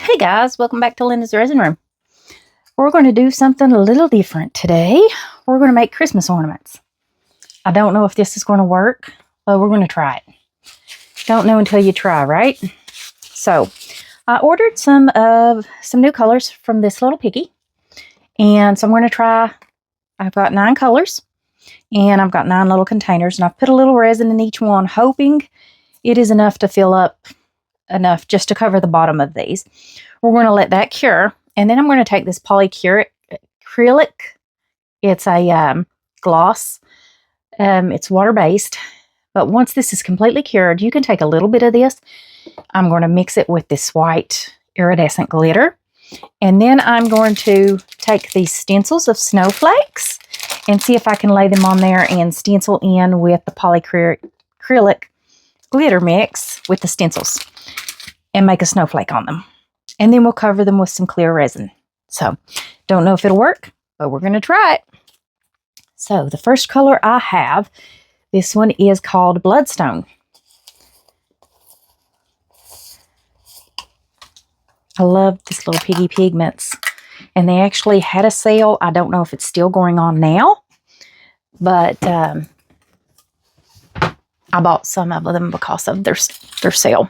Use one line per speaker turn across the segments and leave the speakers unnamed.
Hey guys, welcome back to Linda's Resin Room. We're going to do something a little different today. We're going to make Christmas ornaments. I don't know if this is going to work, but we're going to try it. Don't know until you try, right? So, I ordered some new colors from this little piggy. And so I'm going to try, I've got 9 colors. And I've got 9 little containers. And I've put a little resin in each one, hoping it is enough to fill up enough just to cover the bottom of these. We're going to let that cure, and then I'm going to take this polycrylic. It's a gloss. It's water-based, but once this is completely cured, you can take a little bit of this. I'm going to mix it with this white iridescent glitter, and then I'm going to take these stencils of snowflakes and see if I can lay them on there and stencil in with the polycrylic glitter mix with the stencils and make a snowflake on them. And then we'll cover them with some clear resin. So, don't know if it'll work, but we're going to try it. So, the first color I have, this one is called Bloodstone. I love this little piggy pigments. And they actually had a sale. I don't know if it's still going on now, but I bought some of them because of their sale.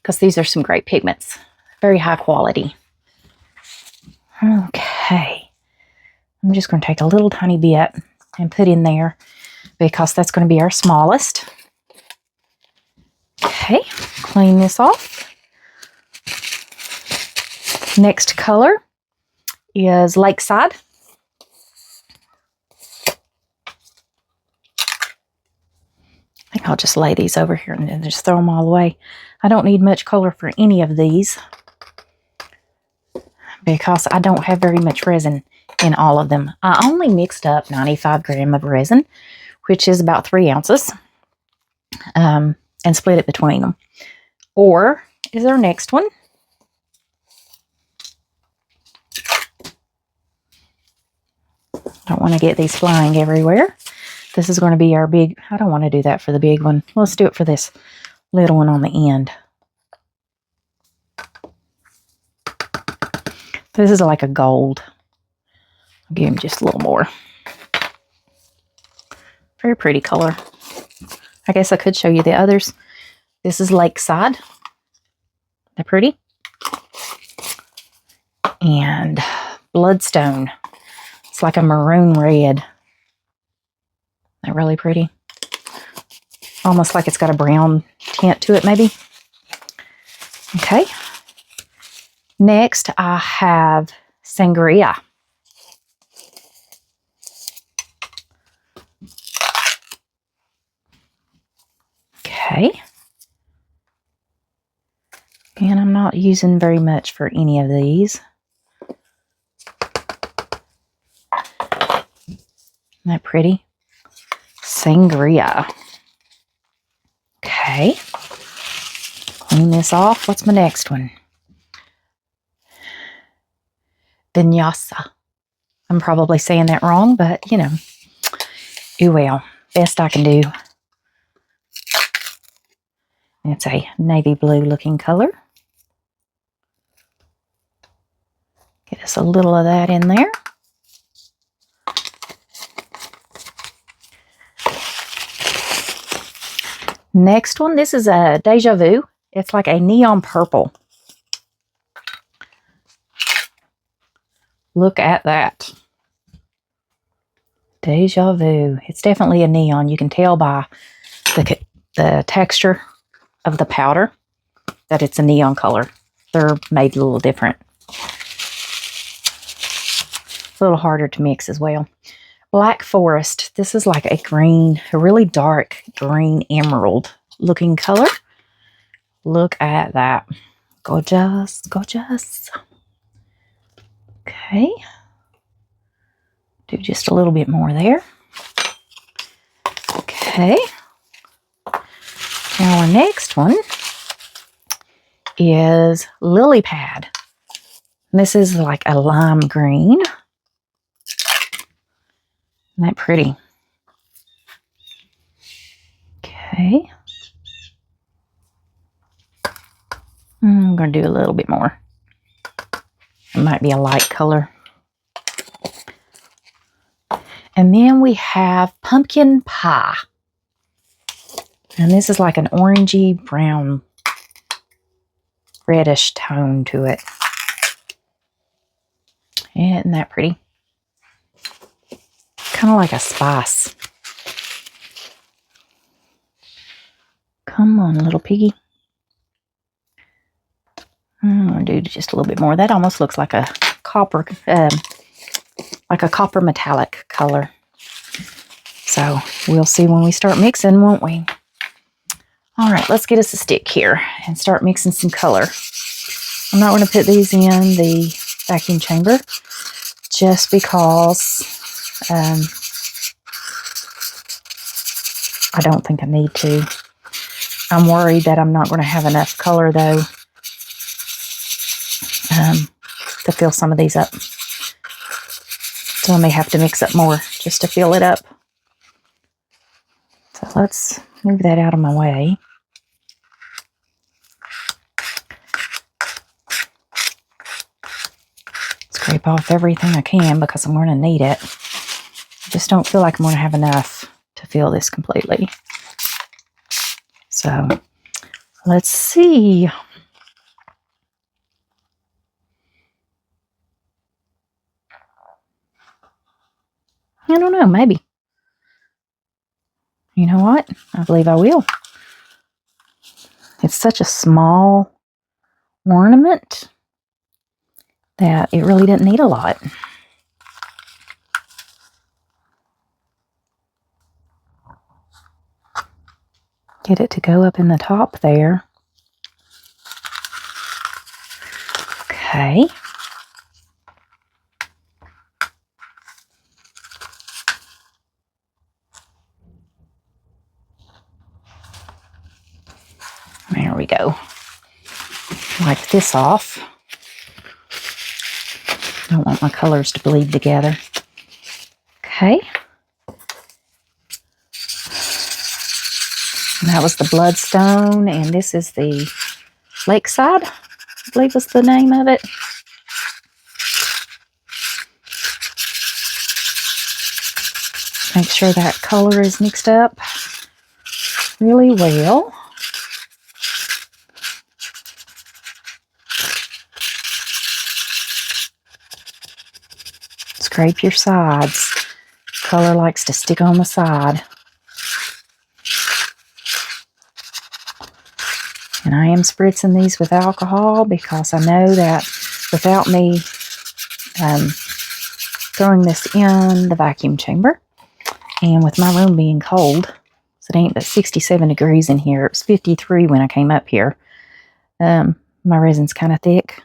Because these are some great pigments. Very high quality. Okay. I'm just going to take a little tiny bit and put in there because that's going to be our smallest. Okay. Clean this off. Next color is Lakeside. I think I'll just lay these over here and then just throw them all away. I don't need much color for any of these because I don't have very much resin in all of them. I only mixed up 95 grams of resin, which is about 3 ounces, and split it between them. Or is our next one. Don't want to get these flying everywhere. This is going to be our big, I don't want to do that for the big one. Let's do it for this little one on the end. This is like a gold. I'll give him just a little more. Very pretty color. I guess I could show you the others. This is Lakeside. They're pretty. And Bloodstone. It's like a maroon red. They're really pretty. Almost like it's got a brown tint to it, maybe. Okay. Next, I have Sangria. Okay. And I'm not using very much for any of these. Isn't that pretty? Sangria. Okay. Clean this off. What's my next one? Vinyasa. I'm probably saying that wrong, but you know. Oh well. Best I can do. It's a navy blue looking color. Get us a little of that in there. Next one, this is a Deja Vu. It's like a neon purple. Look at that. Deja Vu. It's definitely a neon. You can tell by the texture of the powder that it's a neon color. They're made a little different. A little harder to mix as well. Black Forest. This is like a green, a really dark green emerald looking color. Look at that. Gorgeous, gorgeous. Okay. Do just a little bit more there. Okay. Now our next one is Lily Pad. This is like a lime green. Isn't that pretty? Okay. I'm going to do a little bit more. It might be a light color. And then we have pumpkin pie. And this is like an orangey brown reddish tone to it. Isn't that pretty? Kind of like a spice. Come on, little piggy. I'm going to do just a little bit more. That almost looks like a copper metallic color. So we'll see when we start mixing, won't we? All right, let's get us a stick here and start mixing some color. I'm not going to put these in the vacuum chamber just because I don't think I need to. I'm worried that I'm not going to have enough color though to fill some of these up. So I may have to mix up more just to fill it up. So let's move that out of my way. Scrape off everything I can because I'm going to need it. I just don't feel like I'm going to have enough to fill this completely. So let's see. I don't know, maybe. You know what? I believe I will. It's such a small ornament that it really didn't need a lot. Get it to go up in the top there. Okay. There we go. Wipe this off. Don't want my colors to bleed together. Okay. And that was the bloodstone, and this is the Lakeside, I believe was the name of it. Make sure that color is mixed up really well. Scrape your sides. Color likes to stick on the side. And I am spritzing these with alcohol because I know that without me throwing this in the vacuum chamber, and with my room being cold, so it ain't but 67 degrees in here. It was 53 when I came up here. My resin's kind of thick,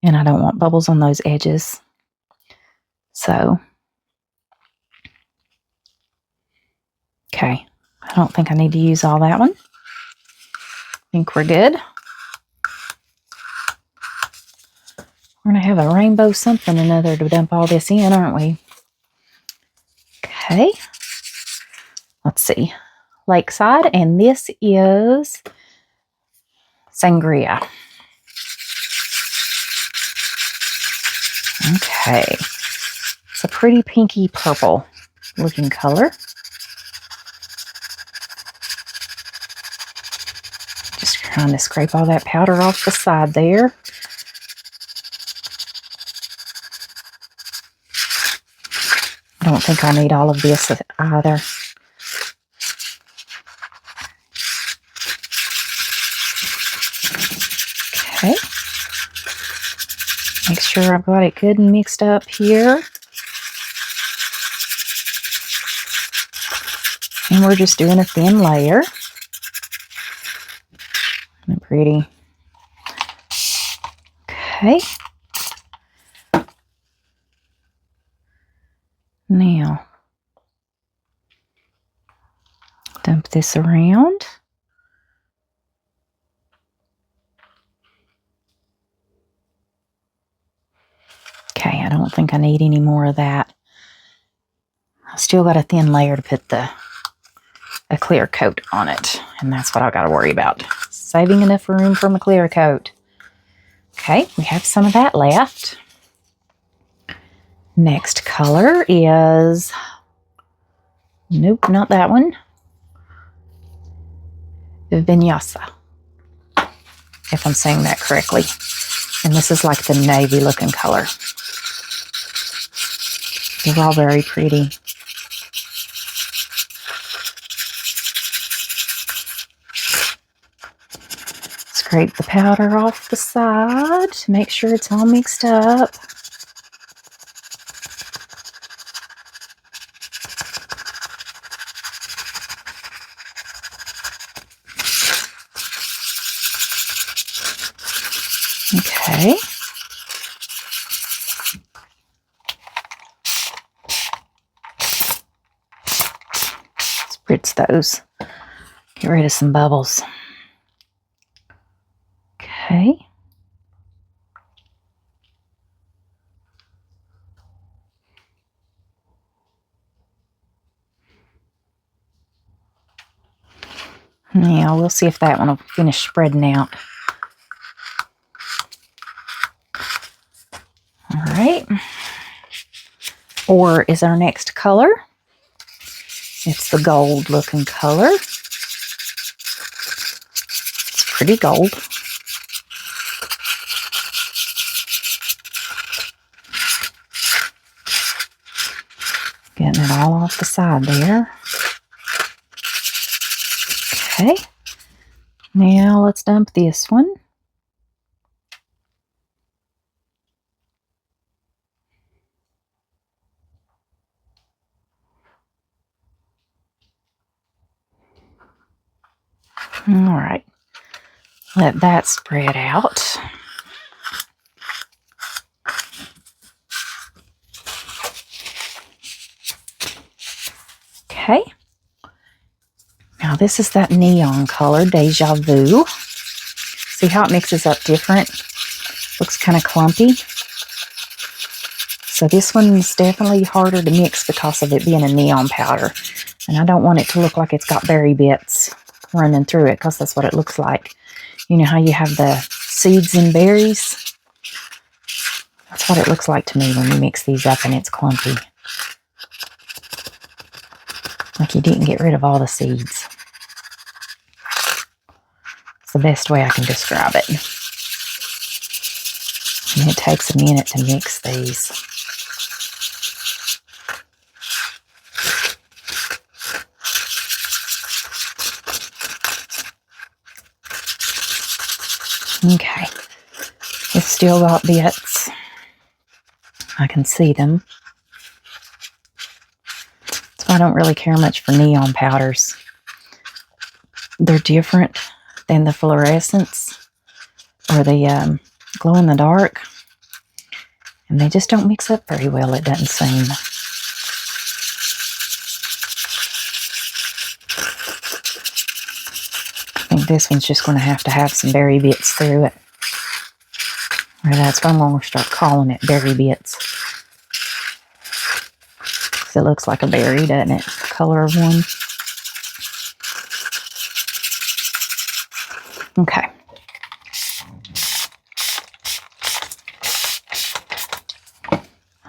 and I don't want bubbles on those edges. So, okay. I don't think I need to use all that one. I think we're good. We're going to have a rainbow something or another to dump all this in, aren't we? Okay. Let's see. Lakeside, and this is Sangria. Okay. It's a pretty pinky purple looking color. Just trying to scrape all that powder off the side there. I don't think I need all of this either. Okay. Make sure I've got it good and mixed up here. And we're just doing a thin layer. And pretty. Okay. Now, dump this around. Okay, I don't think I need any more of that. I still got a thin layer to put a clear coat on it, and that's what I got to worry about. Saving enough room for my clear coat. Okay, we have some of that left. Next color is, nope, not that one. Vinyasa, if I'm saying that correctly. And this is like the navy looking color. They're all very pretty. Scrape the powder off the side to make sure it's all mixed up. Okay. Spritz those. Get rid of some bubbles. Okay. Now we'll see if that one will finish spreading out. All right. Or is our next color. It's the gold looking color. It's pretty gold. Getting it all off the side there. Okay. Now let's dump this one. All right. Let that spread out. Okay. Now this is that neon color, Deja Vu. See how it mixes up different? Looks kind of clumpy. So this one's definitely harder to mix because of it being a neon powder. And I don't want it to look like it's got berry bits running through it, because that's what it looks like. You know how you have the seeds and berries? That's what it looks like to me when you mix these up and it's clumpy. Like you didn't get rid of all the seeds. It's the best way I can describe it. And it takes a minute to mix these. Okay, it's still got bits. I can see them. That's why I don't really care much for neon powders. They're different than the fluorescents or the glow in the dark. And they just don't mix up very well, it doesn't seem. I think this one's just going to have some berry bits through it. Or that's why I'm going to start calling it berry bits. Because it looks like a berry, doesn't it? The color of one. Okay.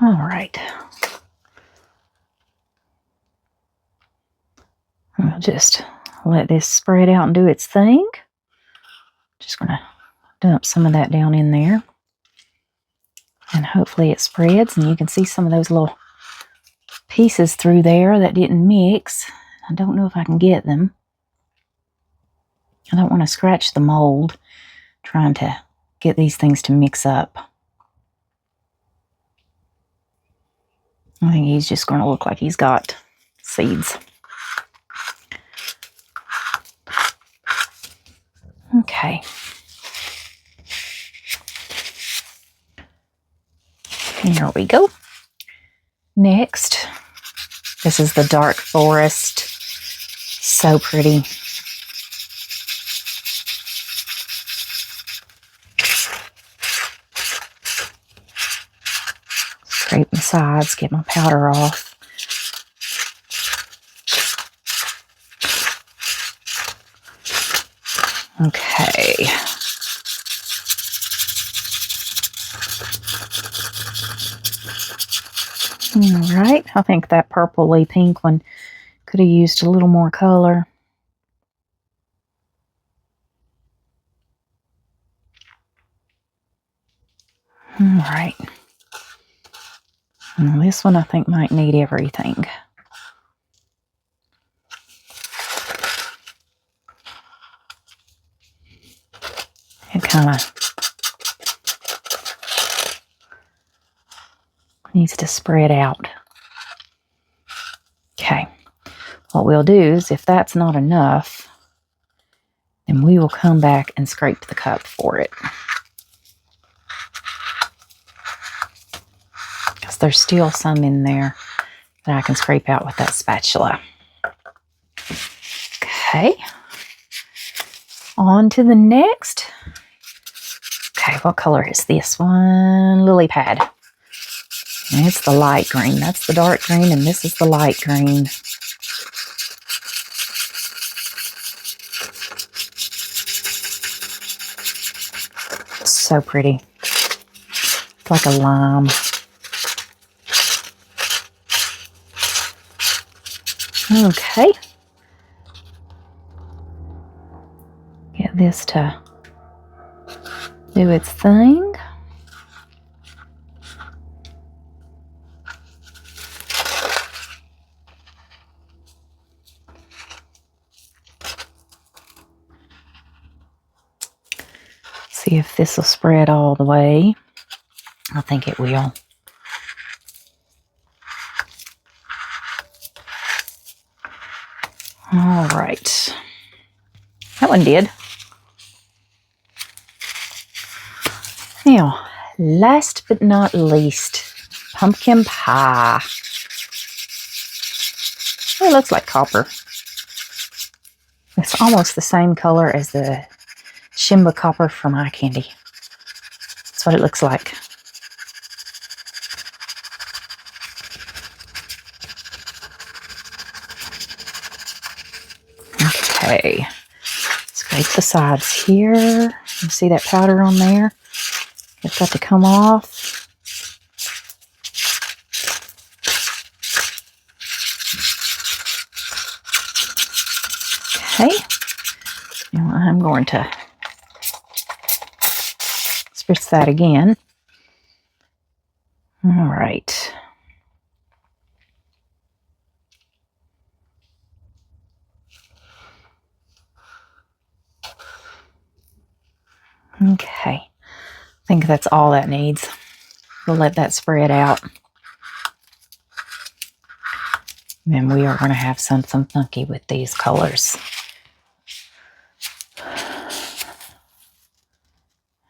All right. I'll just let this spread out and do its thing. Just going to dump some of that down in there. And hopefully it spreads and you can see some of those little pieces through there that didn't mix. I don't know if I can get them. I don't want to scratch the mold trying to get these things to mix up. I think he's just going to look like he's got seeds. Okay. There we go. Next, this is the dark forest. So pretty. Scrape the sides, get my powder off. Okay. All right, I think that purpley pink one could have used a little more color. All right. And this one I think might need everything. It kind of needs to spread out. Okay. What we'll do is, if that's not enough, then we will come back and scrape the cup for it. Because there's still some in there that I can scrape out with that spatula. Okay. On to the next. Okay, what color is this one? Lily pad. And it's the light green. That's the dark green, and this is the light green. So pretty. It's like a lime. Okay. Get this to do its thing. See if this will spread all the way. I think it will. All right. That one did. Now, last but not least, pumpkin pie. Oh, it looks like copper. It's almost the same color as the Shimba copper from eye candy. That's what it looks like. Okay, scrape the sides here. You see that powder on there? It's got to come off. Okay, now I'm going to spritz that again. All right. Okay, I think that's all that needs. We'll let that spread out. And we are going to have something funky with these colors.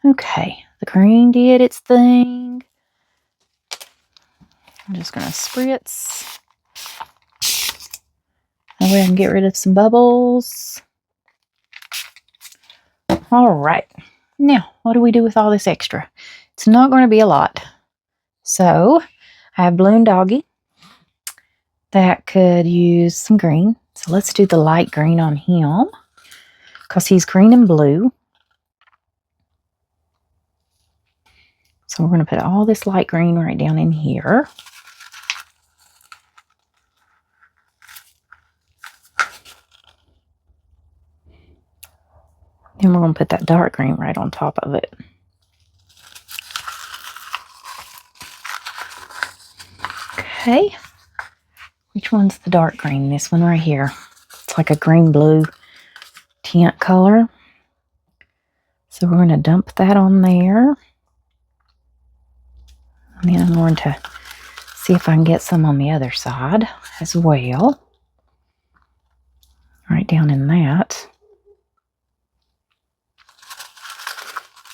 Okay, the green did its thing. I'm just going to spritz. That way I can get rid of some bubbles. All right. Now, what do we do with all this extra? It's not going to be a lot. So, I have Balloon Doggy. That could use some green. So, let's do the light green on him. Because he's green and blue. So, we're going to put all this light green right down in here. Then we're going to put that dark green right on top of it. Okay. Which one's the dark green? This one right here. It's like a green-blue tint color. So we're going to dump that on there. And then I'm going to see if I can get some on the other side as well. Right down in that.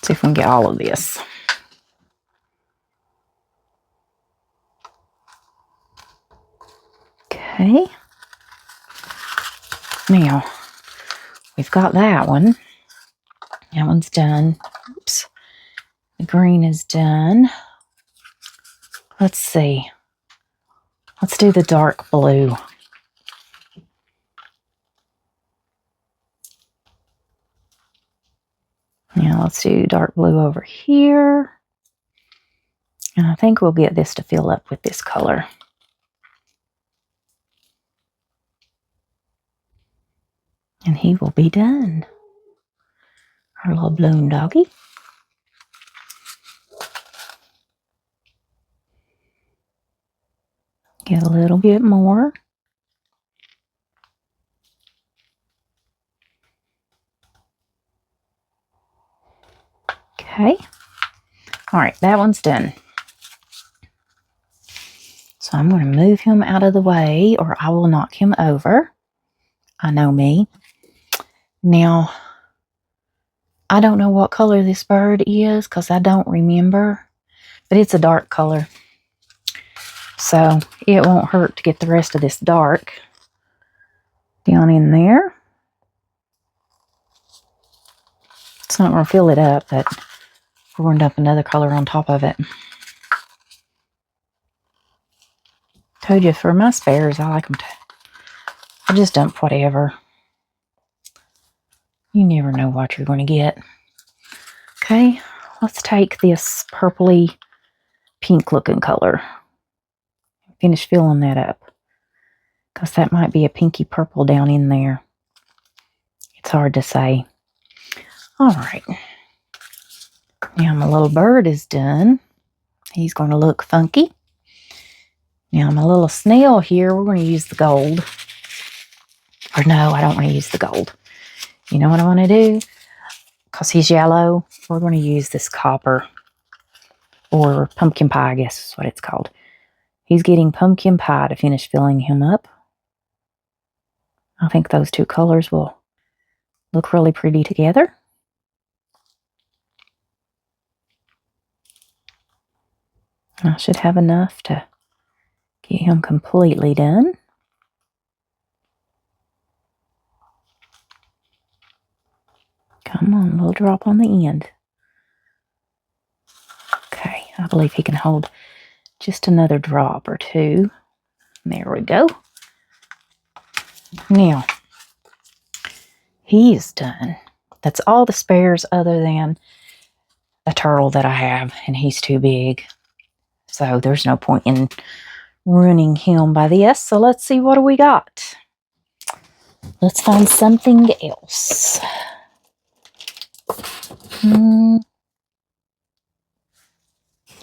See if we can get all of this. Okay. Now, we've got that one. That one's done. Oops. The green is done. Let's see. Let's do the dark blue. Now let's do dark blue over here. And I think we'll get this to fill up with this color. And he will be done. Our little balloon doggy. Get a little bit more. Okay. All right, that one's done. So I'm going to move him out of the way or I will knock him over. I know me. Now, I don't know what color this bird is because I don't remember, but it's a dark color. So it won't hurt to get the rest of this dark down in there. It's not going to fill it up, but we're going to dump another color on top of it. Told you, for my spares, I like them to, I just dump whatever. You never know what you're going to get. Okay, let's take this purpley pink looking color. Finish filling that up. Because that might be a pinky purple down in there. It's hard to say. Alright. Now my little bird is done. He's going to look funky. Now my little snail here, we're going to use the gold. Or no, I don't want to use the gold. You know what I want to do? Because he's yellow, we're going to use this copper. Or pumpkin pie, I guess is what it's called. He's getting pumpkin pie to finish filling him up. I think those two colors will look really pretty together. I should have enough to get him completely done. Come on, a little drop on the end. Okay, I believe he can hold just another drop or two. There we go. Now, he is done. That's all the spares other than a turtle that I have, and he's too big. So there's no point in ruining him by this. So let's see, what do we got? Let's find something else.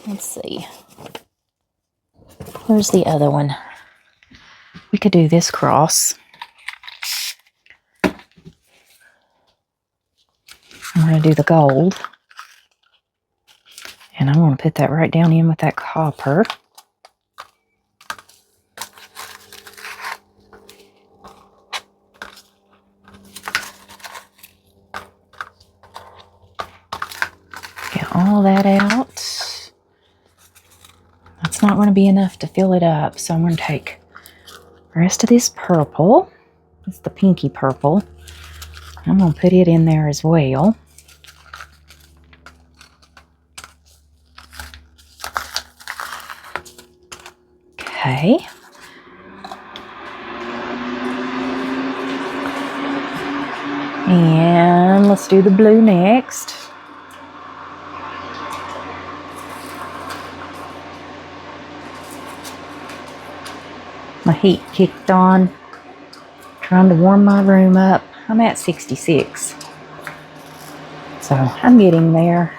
Let's see. Where's the other one? We could do this cross. I'm going to do the gold. And I'm going to put that right down in with that copper. Get all that out. That's not going to be enough to fill it up, so I'm going to take the rest of this purple. It's the pinky purple. I'm going to put it in there as well. Okay. And let's do the blue next. My heat kicked on. Trying to warm my room up. I'm at 66. So I'm getting there.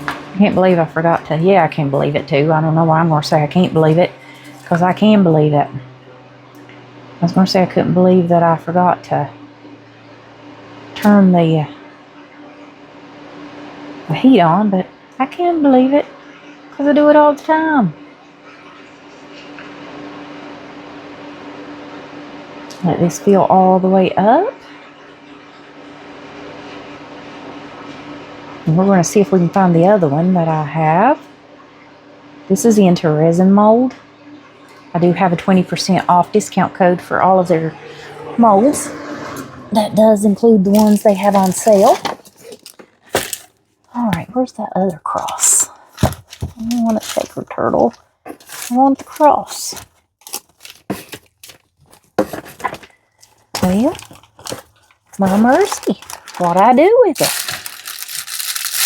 I can't believe I forgot to. Yeah, I can believe it too. I don't know why I'm going to say I can't believe it. Because I can believe it. I was going to say I couldn't believe that I forgot to turn the heat on. But I can believe it. Because I do it all the time. Let this fill all the way up. And we're going to see if we can find the other one that I have. This is into resin mold. I do have a 20% off discount code for all of their molds. That does include the ones they have on sale. Alright, where's that other cross? I don't want a sacred turtle. I want the cross. Well, my mercy. What I do with it?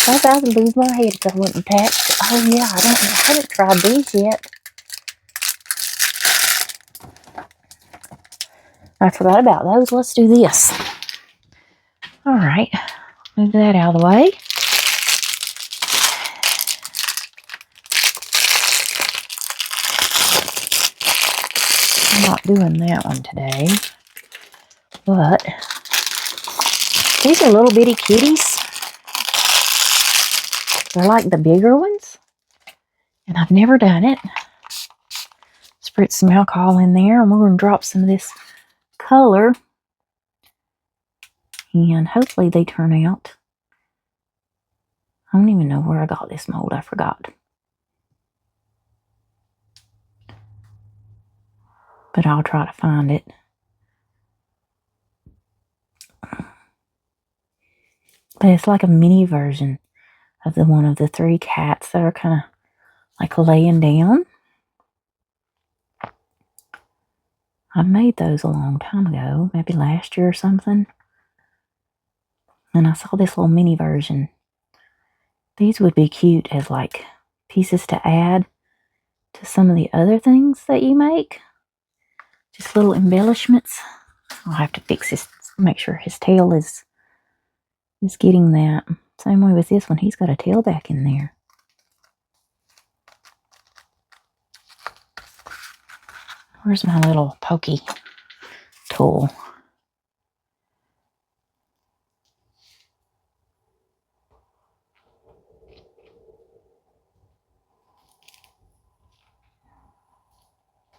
I was about to lose my head if I wouldn't patch. Oh yeah, I haven't tried these yet. I forgot about those. Let's do this. All right, move that out of the way. I'm not doing that one today, but these are little bitty kitties. They're like the bigger ones, and I've never done it. Spritz some alcohol in there, and we're going to drop some of this color, and hopefully they turn out. I don't even know where I got this mold. I forgot. But I'll try to find it. But it's like a mini version of the one of the 3 cats that are kind of like laying down. I made those a long time ago, maybe last year or something. And I saw this little mini version. These would be cute as like pieces to add to some of the other things that you make. Just little embellishments. I'll have to fix this, make sure his tail is getting that. Same way with this one, he's got a tail back in there. Where's my little pokey tool?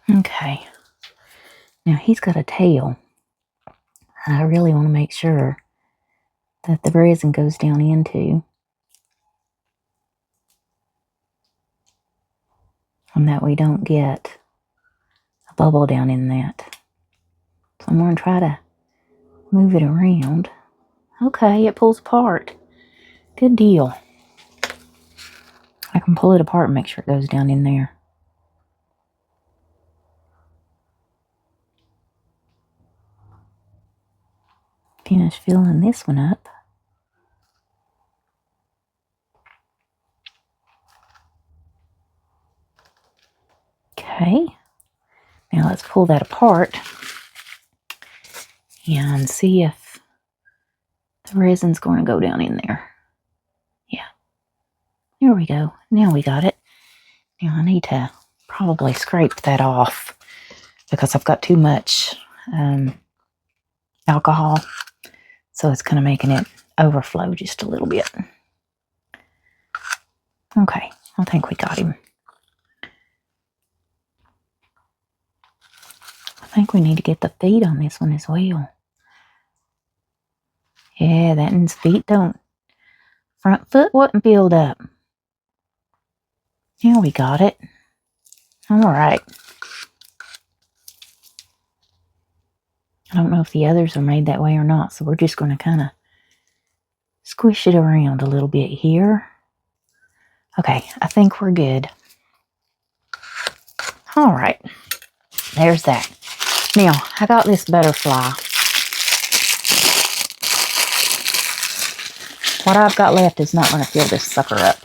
Okay. Now he's got a tail. I really want to make sure that the resin goes down into, and that we don't get a bubble down in that. So I'm going to try to move it around. Okay, it pulls apart. Good deal. I can pull it apart and make sure it goes down in there. Finish filling this one up. Okay. Now let's pull that apart and see if the resin's going to go down in there. Yeah. There we go. Now we got it. Now I need to probably scrape that off because I've got too much alcohol. So it's kind of making it overflow just a little bit. Okay, I think we got him. I think we need to get the feet on this one as well. Yeah, that one's feet don't. Front foot wasn't filled up. Yeah, we got it. All right. I don't know if the others are made that way or not, so we're just going to kind of squish it around a little bit here. Okay, I think we're good. All right, there's that. Now, I got this butterfly. What I've got left is not going to fill this sucker up.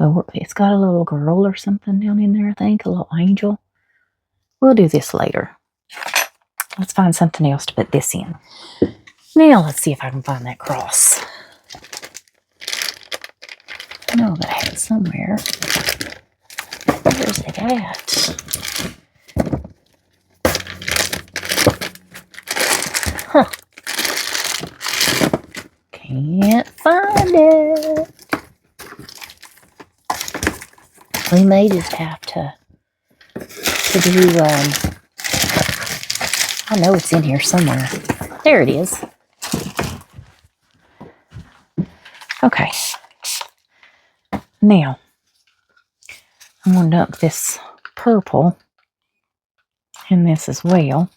Oh, it's got a little girl or something down in there, I think, a little angel. We'll do this later. Let's find something else to put this in. Now, let's see if I can find that cross. I know that I have it somewhere. Where's it at? Huh. Can't find it. We may just have to do, I know it's in here somewhere. There it is. Okay. Now, I'm going to dump this purple in this as well,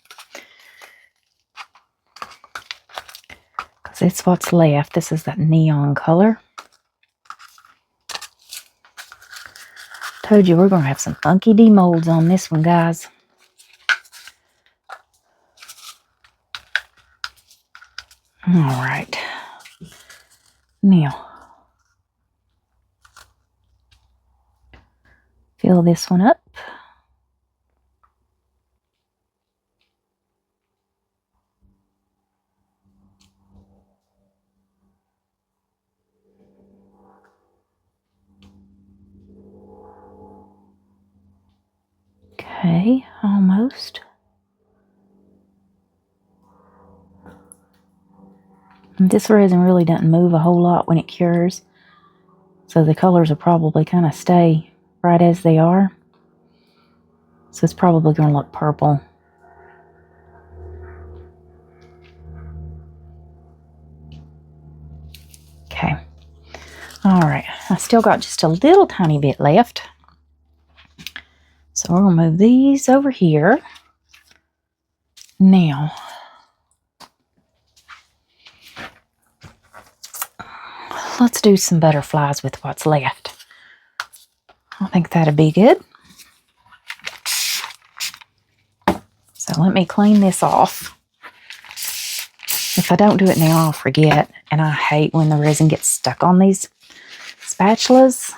because it's what's left. This is that neon color. Told you we're going to have some funky demolds on this one, guys. All right. Now, fill this one up. Okay, almost. And this resin really doesn't move a whole lot when it cures, so the colors will probably kind of stay right as they are. So it's probably going to look purple. Okay. All right. I still got just a little tiny bit left. So we're going to move these over here. Now, let's do some butterflies with what's left. I think that'd be good. So let me clean this off. If I don't do it now, I'll forget. And I hate when the resin gets stuck on these spatulas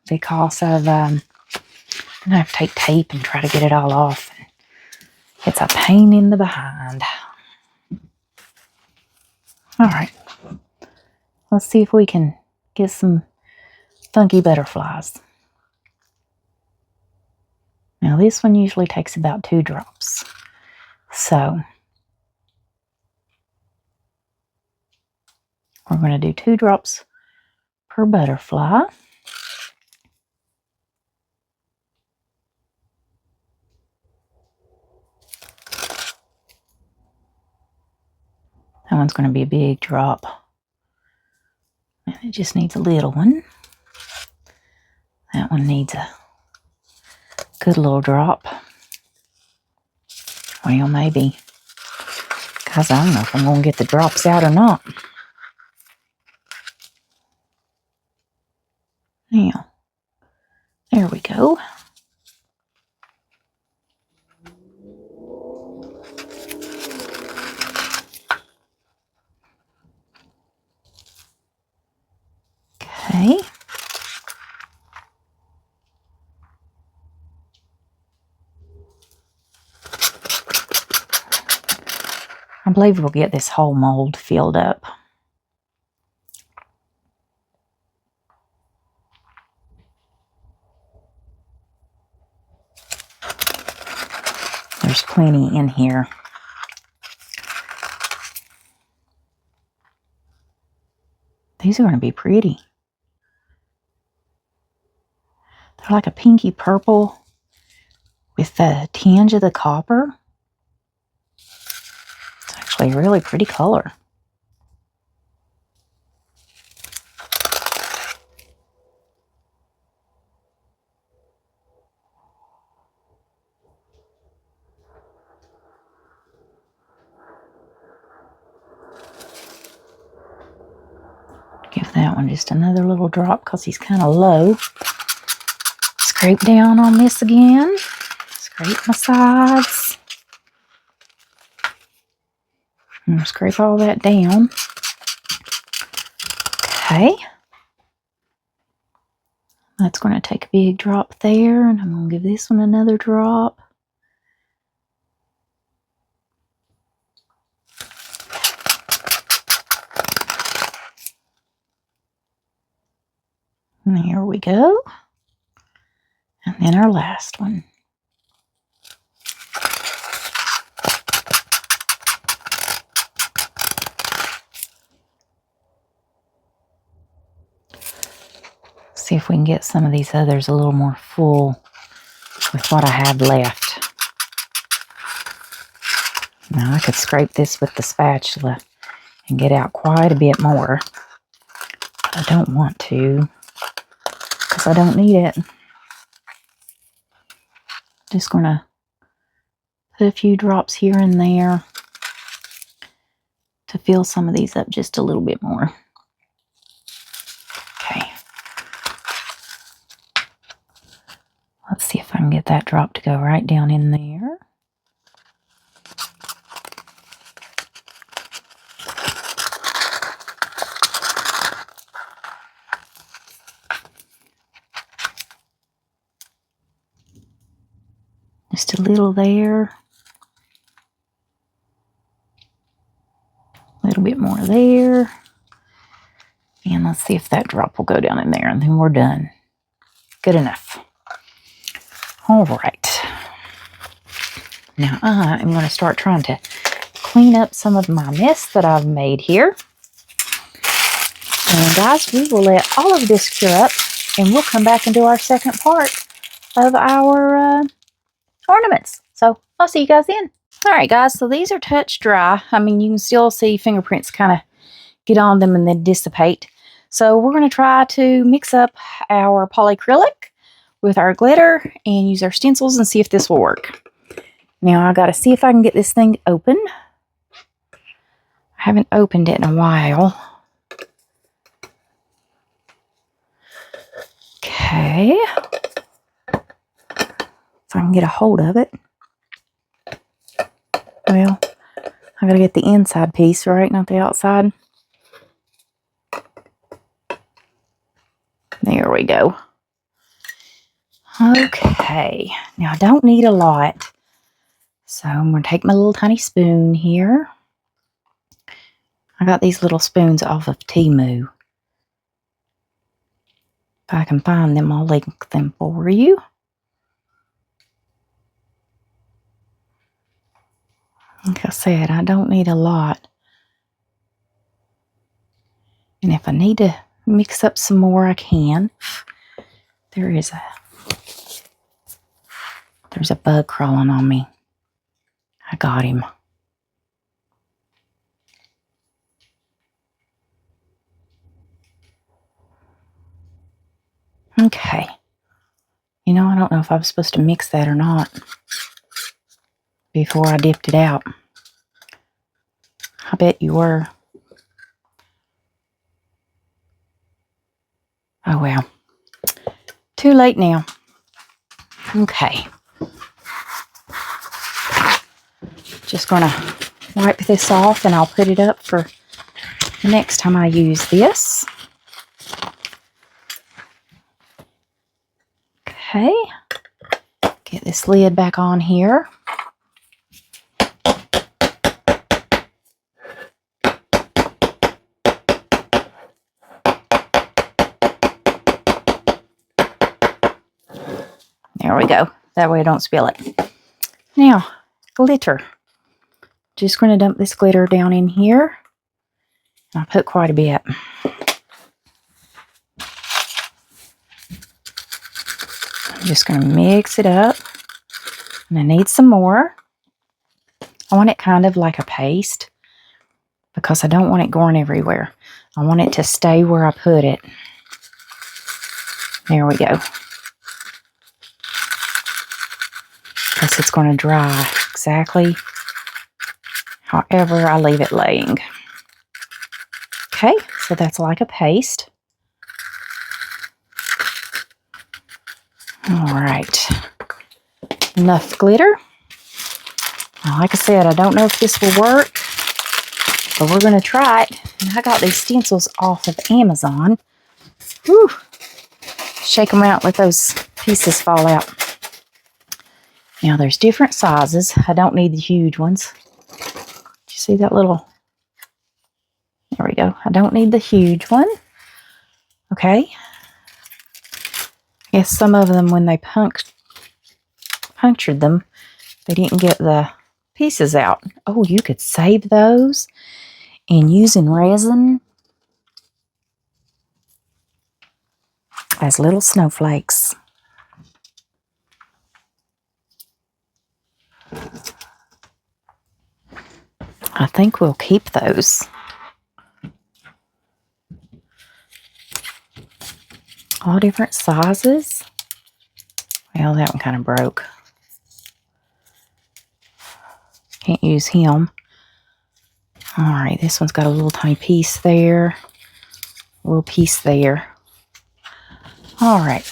because of, I have to take tape and try to get it all off. It's a pain in the behind. All right. Let's see if we can get some funky butterflies. Now this one usually takes about 2 drops. So we're going to do 2 drops per butterfly. That one's going to be a big drop. And it just needs a little one. That one needs a good little drop. Well, maybe. Because I don't know if I'm going to get the drops out or not. Now, there we go. Okay. I believe we'll get this whole mold filled up. There's plenty in here. These are going to be pretty. They're like a pinky purple with the tinge of the copper. It's actually a really pretty color. Give that one just another little drop because he's kind of low. Scrape down on this again. Scrape my sides. And scrape all that down. Okay. That's going to take a big drop there, and I'm going to give this one another drop. And there we go. And then our last one. See if we can get some of these others a little more full with what I have left. Now I could scrape this with the spatula and get out quite a bit more. But I don't want to because I don't need it. Just going to put a few drops here and there to fill some of these up just a little bit more. Okay. Let's see if I can get that drop to go right down in there. Just a little there. A little bit more there. And let's see if that drop will go down in there, and then we're done. Good enough. All right. Now I am going to start trying to clean up some of my mess that I've made here. And guys, we will let all of this cure up, and we'll come back and do our second part of our ornaments. So I'll see you guys then. All right, guys, so these are touch dry. I mean, you can still see fingerprints kind of get on them and then dissipate. So we're going to try to mix up our polycrylic with our glitter and use our stencils and see if this will work. Now I got to see if I can get this thing open. I haven't opened it in a while. Okay. If I can get a hold of it. Well, I got to get the inside piece, right? Not the outside. There we go. Okay. Now I don't need a lot. So I'm going to take my little tiny spoon here. I got these little spoons off of Temu. If I can find them, I'll link them for you. Like I said, I don't need a lot. And if I need to mix up some more, I can. There's a bug crawling on me. I got him. Okay. You know, I don't know if I was supposed to mix that or not before I dipped it out. I bet you were. Oh, well. Too late now. Okay. Just going to wipe this off and I'll put it up for the next time I use this. Okay. Get this lid back on here. There we go. That way I don't spill it. Now, glitter. Just going to dump this glitter down in here. I'll put quite a bit. I'm just going to mix it up. And I need some more. I want it kind of like a paste because I don't want it going everywhere. I want it to stay where I put it. There we go. Because it's going to dry exactly however I leave it laying. Okay, so that's like a paste. All right. Enough glitter. Now, like I said, I don't know if this will work, but we're going to try it. And I got these stencils off of Amazon. Whew. Shake them out, let those pieces fall out. Now, there's different sizes. I don't need the huge ones. You see that little? There we go. I don't need the huge one. Okay. I guess some of them, when they punctured them, they didn't get the pieces out. Oh, you could save those and using resin as little snowflakes. I think we'll keep those. All different sizes. Well, that one kind of broke. Can't use him. All right, this one's got a little tiny piece there. A little piece there. All right,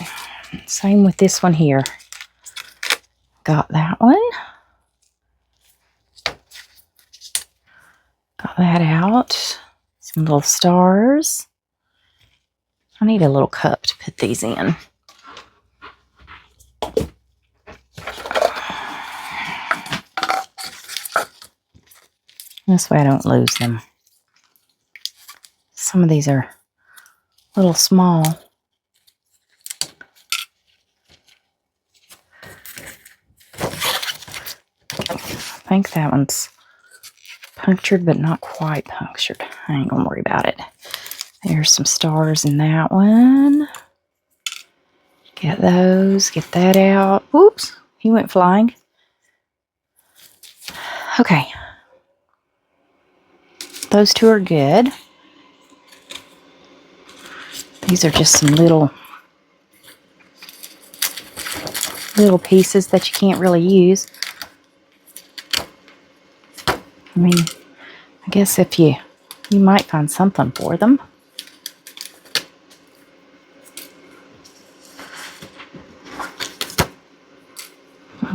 same with this one here. Got that one. Got that out. Some little stars. I need a little cup to put these in. This way I don't lose them. Some of these are a little small. I think that one's punctured, but not quite punctured. I ain't gonna worry about it. There's some stars in that one. Get those, get that out. Oops, he went flying. Okay. Those two are good. These are just some little pieces that you can't really use. I mean, I guess if you might find something for them.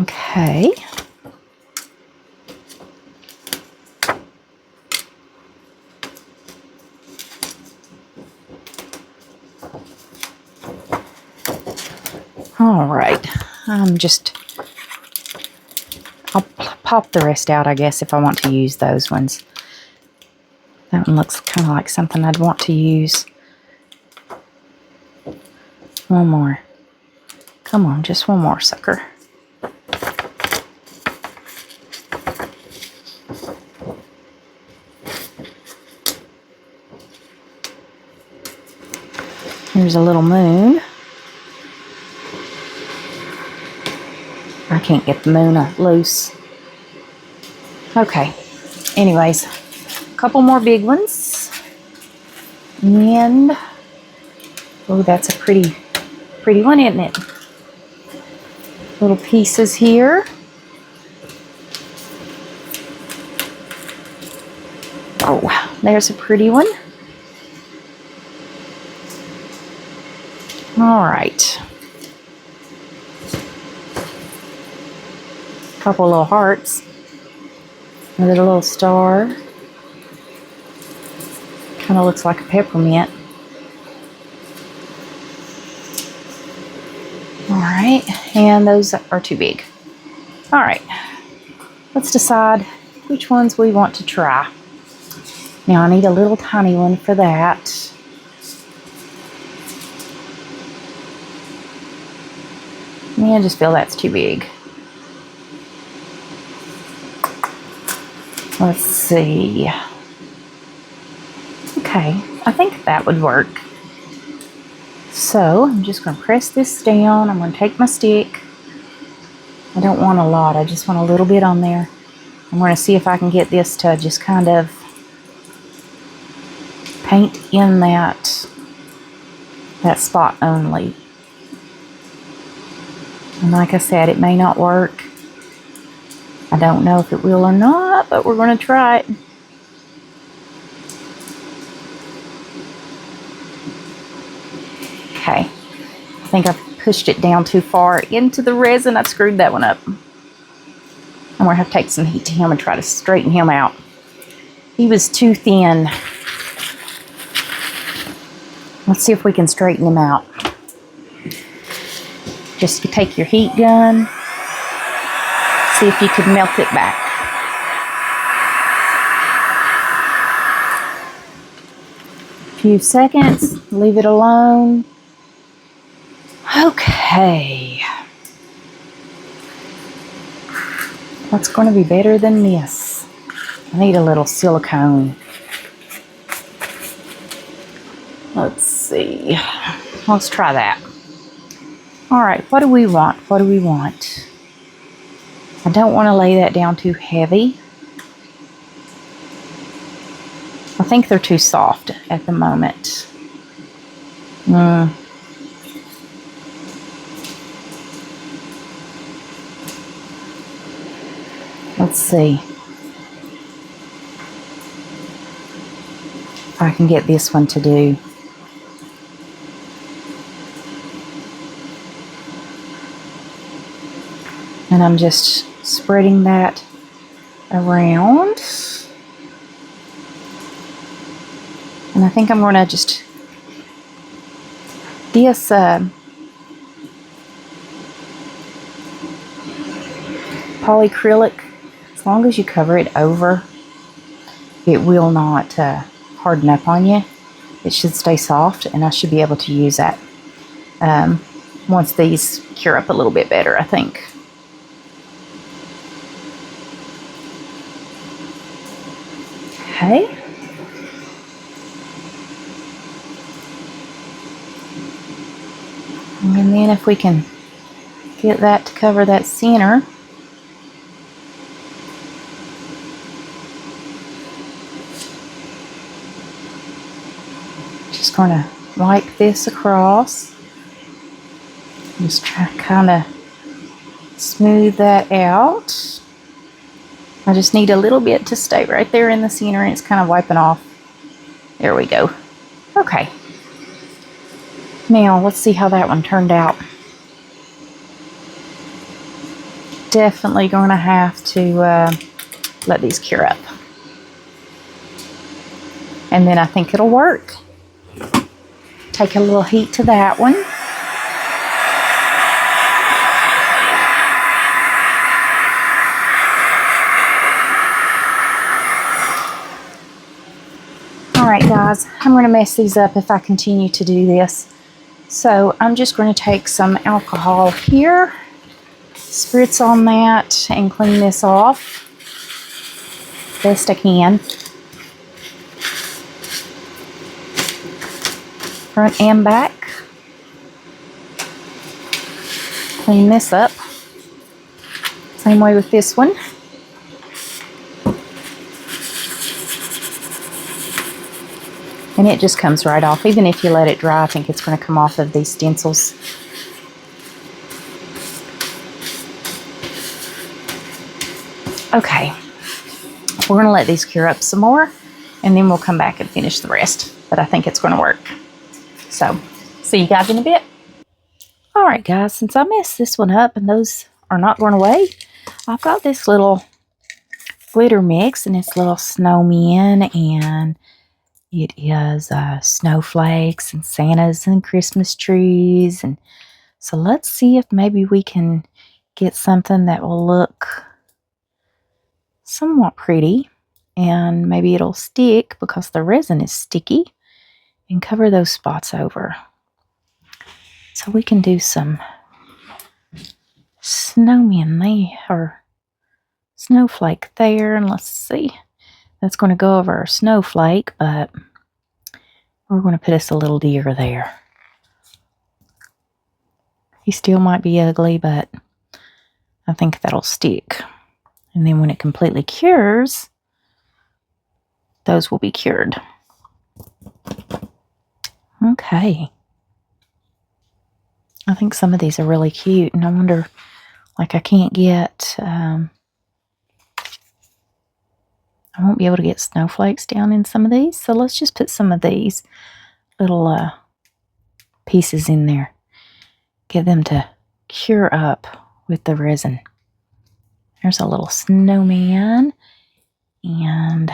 Okay. All right. I'll pop the rest out, I guess, if I want to use those ones. That one looks kind of like something I'd want to use. One more. Come on, just one more, sucker. Here's a little moon. I can't get the moon loose. Okay. Anyways, a couple more big ones. And, oh, that's a pretty one, isn't it? Little pieces here. Oh, there's a pretty one. All right. Couple little hearts. Another little star. Kind of looks like a peppermint. All right, and those are too big. All right, let's decide which ones we want to try. Now I need a little tiny one for that. Yeah, I just feel that's too big. Let's see. Okay, I think that would work. So I'm just going to press this down. I'm going to take my stick. I don't want a lot. I just want a little bit on there. I'm going to see if I can get this to just kind of paint in that spot only. And like I said, it may not work. I don't know if it will or not, but we're going to try it. Okay. I think I've pushed it down too far into the resin. I screwed that one up. I'm going to have to take some heat to him and try to straighten him out. He was too thin. Let's see if we can straighten him out. Just take your heat gun. See if you can melt it back. A few seconds. Leave it alone. Okay. What's going to be better than this? I need a little silicone. Let's see. Let's try that. All right, what do we want? What do we want? I don't want to lay that down too heavy. I think they're too soft at the moment. Let's see if I can get this one to do. And I'm just spreading that around. And I think I'm going to just, this polycrylic, as long as you cover it over, it will not harden up on you. It should stay soft, and I should be able to use that once these cure up a little bit better, I think. Okay. And then if we can get that to cover that center. Just going to wipe this across. Just try to kind of smooth that out. I just need a little bit to stay right there in the center, and it's kind of wiping off. There we go. Okay. Now let's see how that one turned out. Definitely going to have to let these cure up. And then I think it'll work. Take a little heat to that one. Alright guys, I'm going to mess these up if I continue to do this. So I'm just going to take some alcohol here, spritz on that, and clean this off best I can. Front and back. Clean this up. Same way with this one. And it just comes right off. Even if you let it dry, I think it's going to come off of these stencils. Okay. We're going to let these cure up some more, and then we'll come back and finish the rest. But I think it's going to work. So, see you guys in a bit. Alright guys, since I messed this one up and those are not going away, I've got this little glitter mix, and it's little snowmen, and it is snowflakes and Santas and Christmas trees. And so let's see if maybe we can get something that will look somewhat pretty, and maybe it'll stick because the resin is sticky, and cover those spots over. So we can do some snowmen there, or snowflake there, and let's see. That's going to go over our snowflake, but we're going to put us a little deer there. He still might be ugly, but I think that'll stick. And then when it completely cures, those will be cured. Okay. I think some of these are really cute, and I wonder, like I can't get, I won't be able to get snowflakes down in some of these, so let's just put some of these little pieces in there. Get them to cure up with the resin. There's a little snowman, and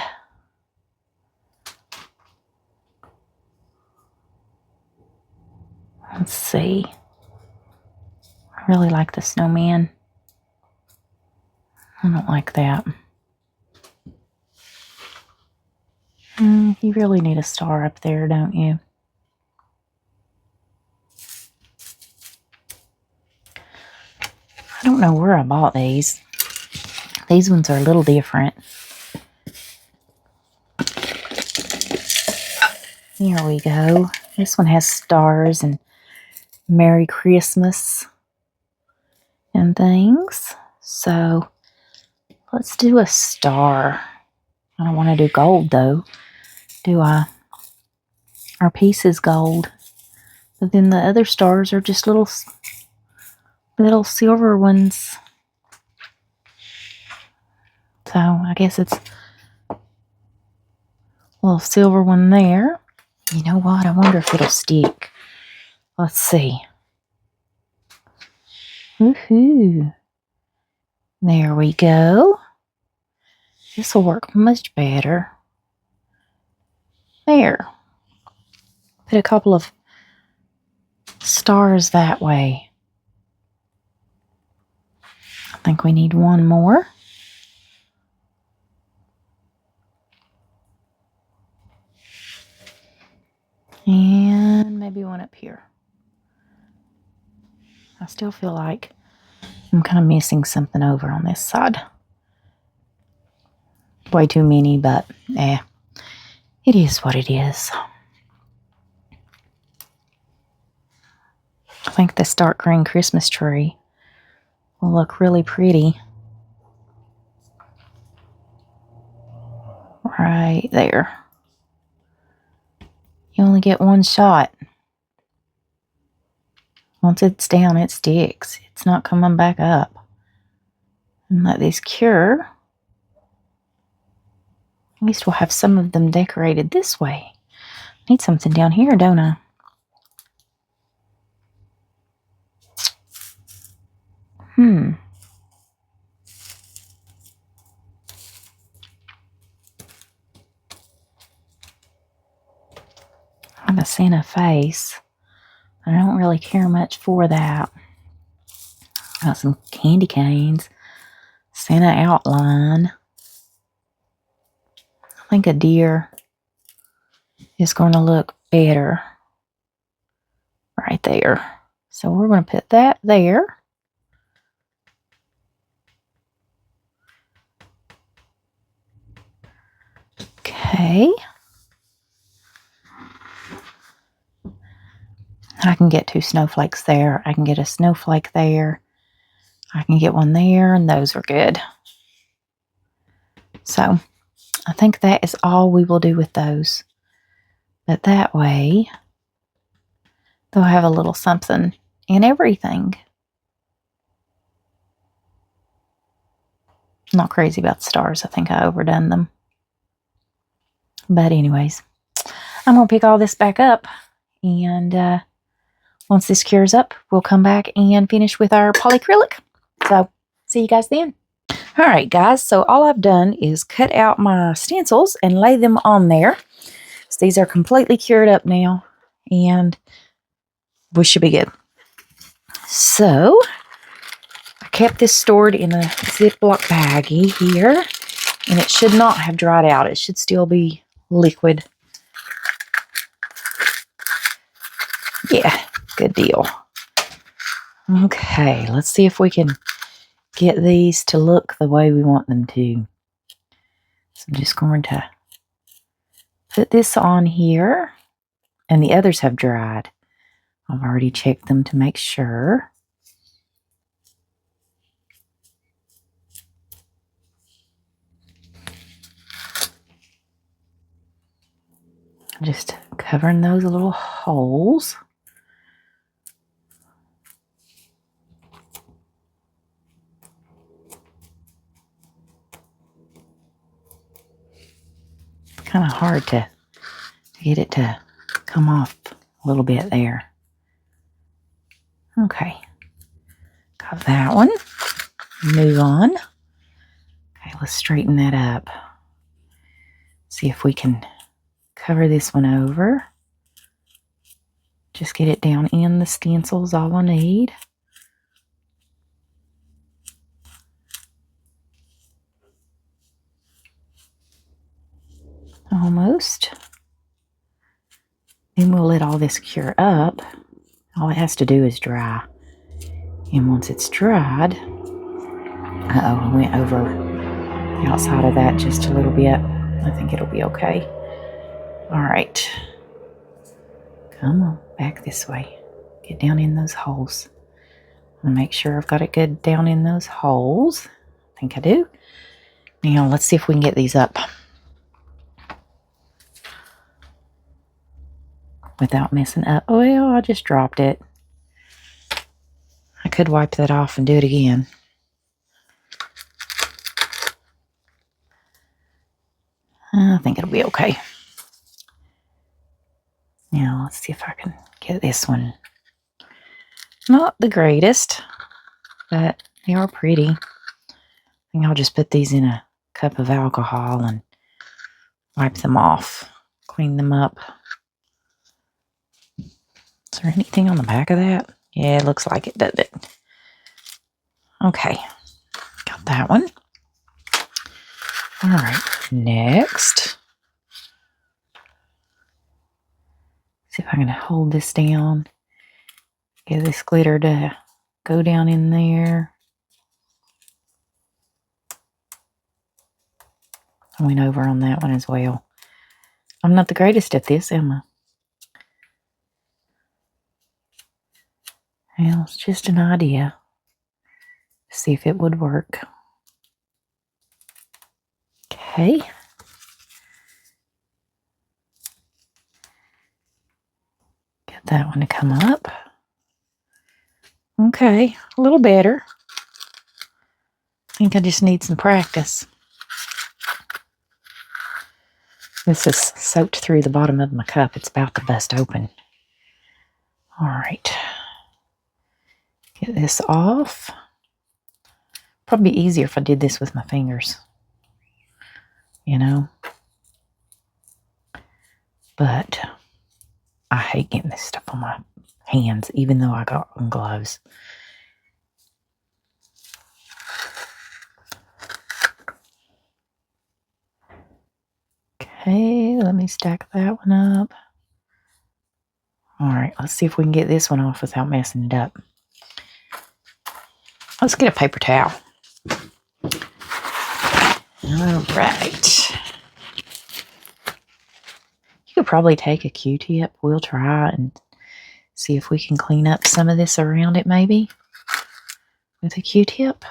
let's see. I really like the snowman. I don't like that. You really need a star up there, don't you? I don't know where I bought these. These ones are a little different. Here we go. This one has stars and Merry Christmas and things. So let's do a star. I don't want to do gold though, do I? Our piece is gold, but then the other stars are just little silver ones. So I guess it's a little silver one there. You know what? I wonder if it'll stick. Let's see. Woohoo! There we go. This will work much better. There. Put a couple of stars that way. I think we need one more. still feel like I'm kind of missing something over on this side. Way too many, but it is what it is. I think this dark green Christmas tree will look really pretty right there. You only get one shot. Once it's down, it sticks. It's not coming back up. And let these cure. At least we'll have some of them decorated this way. Need something down here, don't I? I have a Santa face. I don't really care much for that. Got some candy canes. Santa outline. I think a deer is going to look better right there. So we're going to put that there. Okay. I can get 2 snowflakes there. I can get a snowflake there. I can get one there, and those are good. So I think that is all we will do with those. But that way, they'll have a little something in everything. I'm not crazy about the stars. I think I overdone them. But anyways, I'm going to pick all this back up. And once this cures up, we'll come back and finish with our polycrylic. So, see you guys then. All right, guys. So all I've done is cut out my stencils and lay them on there. So these are completely cured up now. And we should be good. So, I kept this stored in a Ziploc baggie here. And it should not have dried out. It should still be liquid. Yeah, good deal. Okay, let's see if we can get these to look the way we want them to. So I'm just going to put this on here. And the others have dried. I've already checked them to make sure. Just covering those little holes. Kind of hard to get it to come off a little bit there. Okay. Got that one. Move on. Okay, let's straighten that up. See if we can cover this one over. Just get it down in the stencils, all I need. Almost. Then we'll let all this cure up. All it has to do is dry. And once it's dried, I went over the outside of that just a little bit. I think it'll be okay. All right. Come on, back this way. Get down in those holes. I'm gonna make sure I've got it good down in those holes. I think I do. Now, let's see if we can get these up without messing up. Oh, well, I just dropped it. I could wipe that off and do it again. I think it'll be okay. Now, let's see if I can get this one. Not the greatest, but they are pretty. I think I'll just put these in a cup of alcohol and wipe them off. Clean them up. Is there anything on the back of that? Yeah, it looks like it, doesn't it? Okay. Got that one. All right. Next. See if I can hold this down. Get this glitter to go down in there. I went over on that one as well. I'm not the greatest at this, am I? Well, it's just an idea. See if it would work. Okay. Get that one to come up. Okay, a little better. I think I just need some practice. This is soaked through the bottom of my cup. It's about to bust open. All right. Get this off. Probably easier if I did this with my fingers. You know? But I hate getting this stuff on my hands, even though I got on gloves. Okay, let me stack that one up. All right, let's see if we can get this one off without messing it up. Let's get a paper towel. All right. You could probably take a Q-tip. We'll try and see if we can clean up some of this around it maybe with a Q-tip.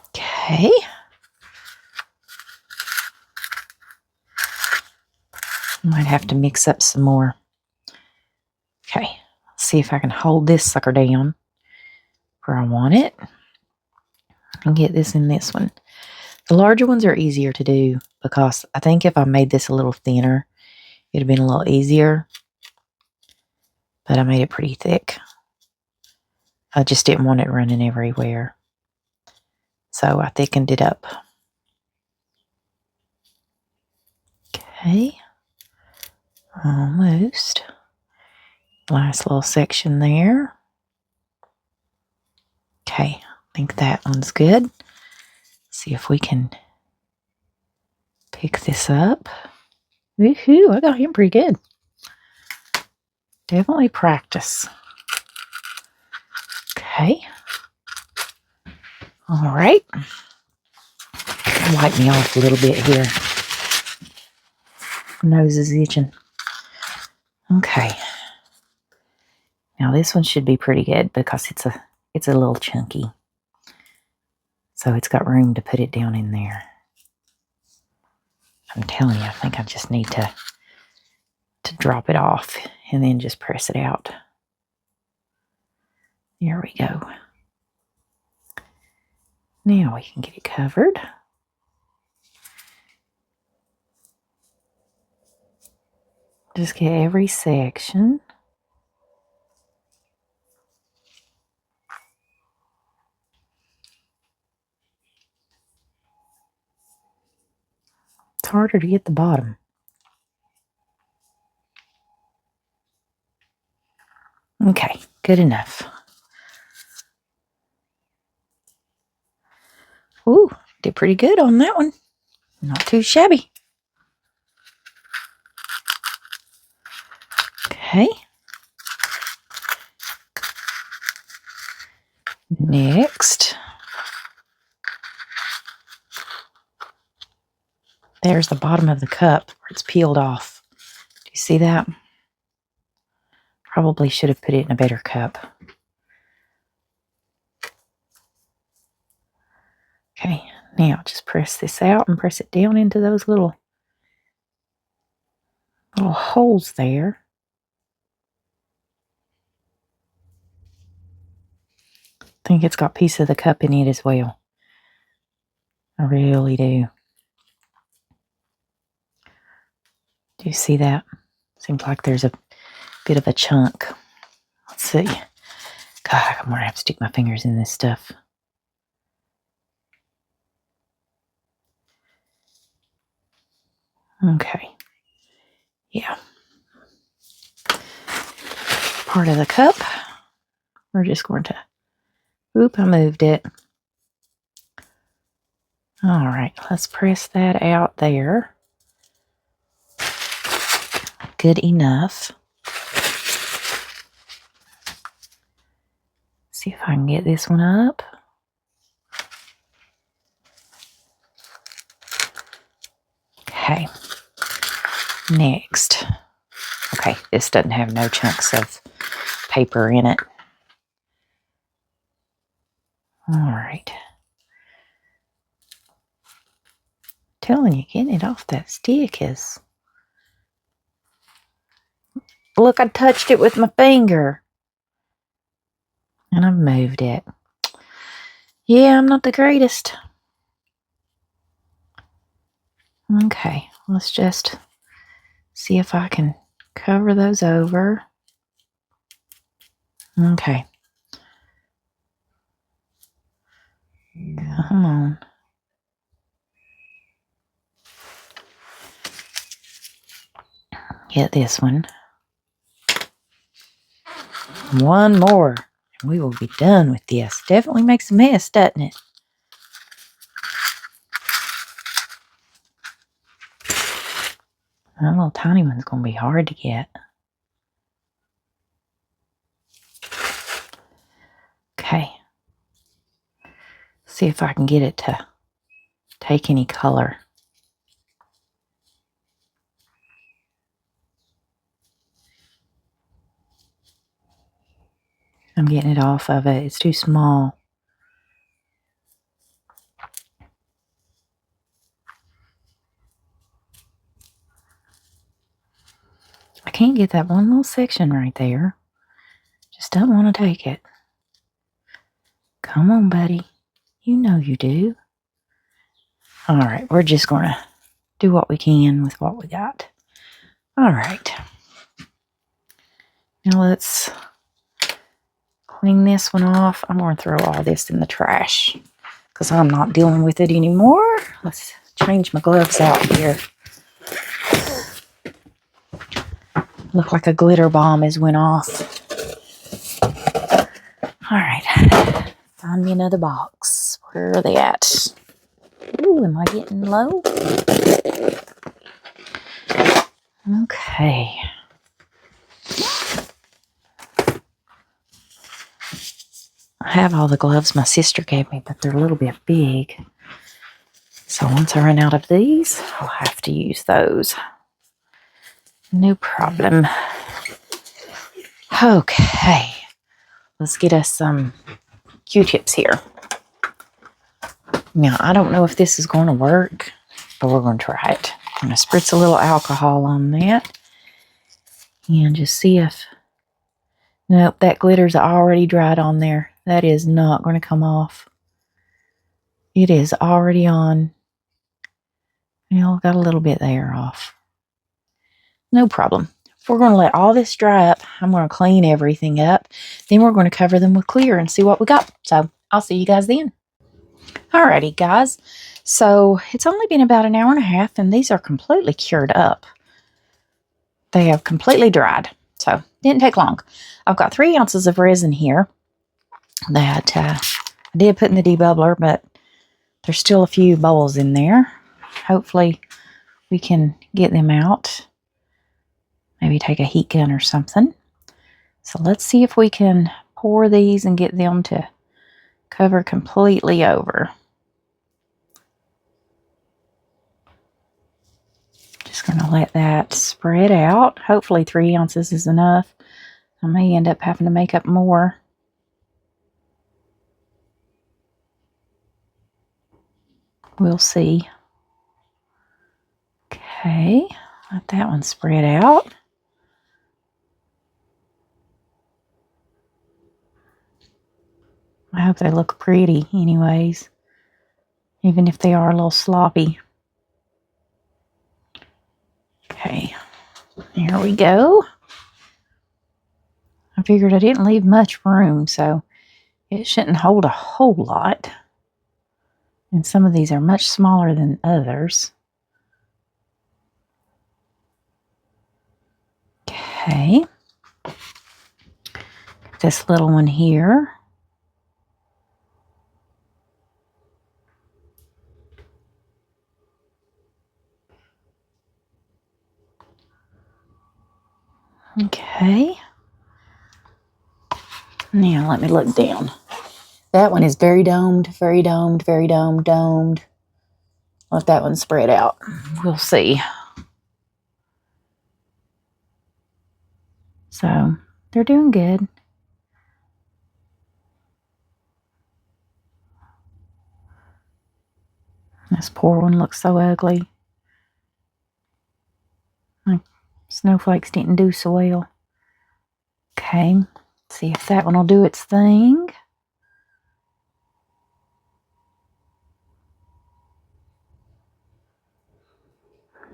Okay. Might have to mix up some more. Okay, let's see if I can hold this sucker down where I want it and get this in this one. The larger ones are easier to do because I think if I made this a little thinner, it'd have been a little easier, but I made it pretty thick. I just didn't want it running everywhere, so I thickened it up. Okay. Almost. Nice little section there. Okay, I think that one's good. See if we can pick this up. Woohoo, I got him pretty good. Definitely practice. Okay. All right. Wipe me off a little bit here. Nose is itching. Okay. Now this one should be pretty good because it's a little chunky. So it's got room to put it down in there. I'm telling you, I think I just need to drop it off and then just press it out. There we go. Now we can get it covered. Just get every section. It's harder to get the bottom. Okay, good enough. Ooh, did pretty good on that one. Not too shabby. Okay. Next. There's the bottom of the cup where it's peeled off. Do you see that? Probably should have put it in a better cup. Okay, now just press this out and press it down into those little holes there. I think it's got a piece of the cup in it as well. I really do. Do you see that? Seems like there's a bit of a chunk. Let's see. God, I'm going to have to stick my fingers in this stuff. Okay. Yeah. Part of the cup. We're just going to... Oop, I moved it. All right, let's press that out there. Good enough. See if I can get this one up. Okay. Next. Okay, this doesn't have no chunks of paper in it. All right. Telling you, getting it off that stick is... Look, I touched it with my finger. And I've moved it. Yeah, I'm not the greatest. Okay, let's just see if I can cover those over. Okay. Come on. Get this one. One more. And we will be done with this. Definitely makes a mess, doesn't it? That little tiny one's going to be hard to get. Okay. See if I can get it to take any color. I'm getting it off of it. It's too small. I can't get that one little section right there. Just don't want to take it. Come on, buddy. You know you do. All right, we're just going to do what we can with what we got. All right. Now let's clean this one off. I'm going to throw all this in the trash because I'm not dealing with it anymore. Let's change my gloves out here. Look like a glitter bomb has went off. All right. Find me another box. Where are they at? Ooh, am I getting low? Okay. I have all the gloves my sister gave me, but they're a little bit big. So once I run out of these, I'll have to use those. No problem. Okay. Let's get us some Q-tips here. Now, I don't know if this is going to work, but we're going to try it. I'm going to spritz a little alcohol on that and just see if... Nope, that glitter's already dried on there. That is not going to come off. It is already on. Well, got a little bit there off. No problem. We're going to let all this dry up. I'm going to clean everything up. Then we're going to cover them with clear and see what we got. So I'll see you guys then. Alrighty, guys. So it's only been about an hour and a half, and these are completely cured up. They have completely dried. So didn't take long. I've got 3 ounces of resin here that I did put in the debubbler, but there's still a few bubbles in there. Hopefully we can get them out. Maybe take a heat gun or something. So let's see if we can pour these and get them to cover completely over. Just going to let that spread out. Hopefully 3 ounces is enough. I may end up having to make up more. We'll see. Okay, let that one spread out. I hope they look pretty anyways, even if they are a little sloppy. Okay, here we go. I figured I didn't leave much room, so it shouldn't hold a whole lot. And some of these are much smaller than others. Okay. This little one here. Okay. Now let me look down. That one is very domed, very domed, very domed, domed. Let that one spread out. We'll see. So they're doing good. This poor one looks so ugly. My snowflakes didn't do so well. Okay, let's see if that one will do its thing.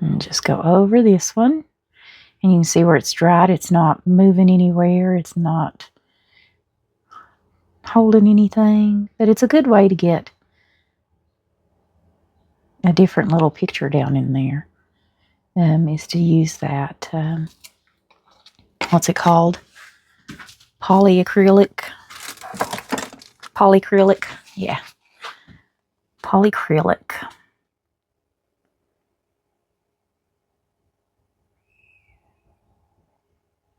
And just go over this one. And you can see where it's dried. It's not moving anywhere. It's not holding anything. But it's a good way to get a different little picture down in there. Is to use that, what's it called? Polycrylic. Polycrylic. Yeah. Polycrylic.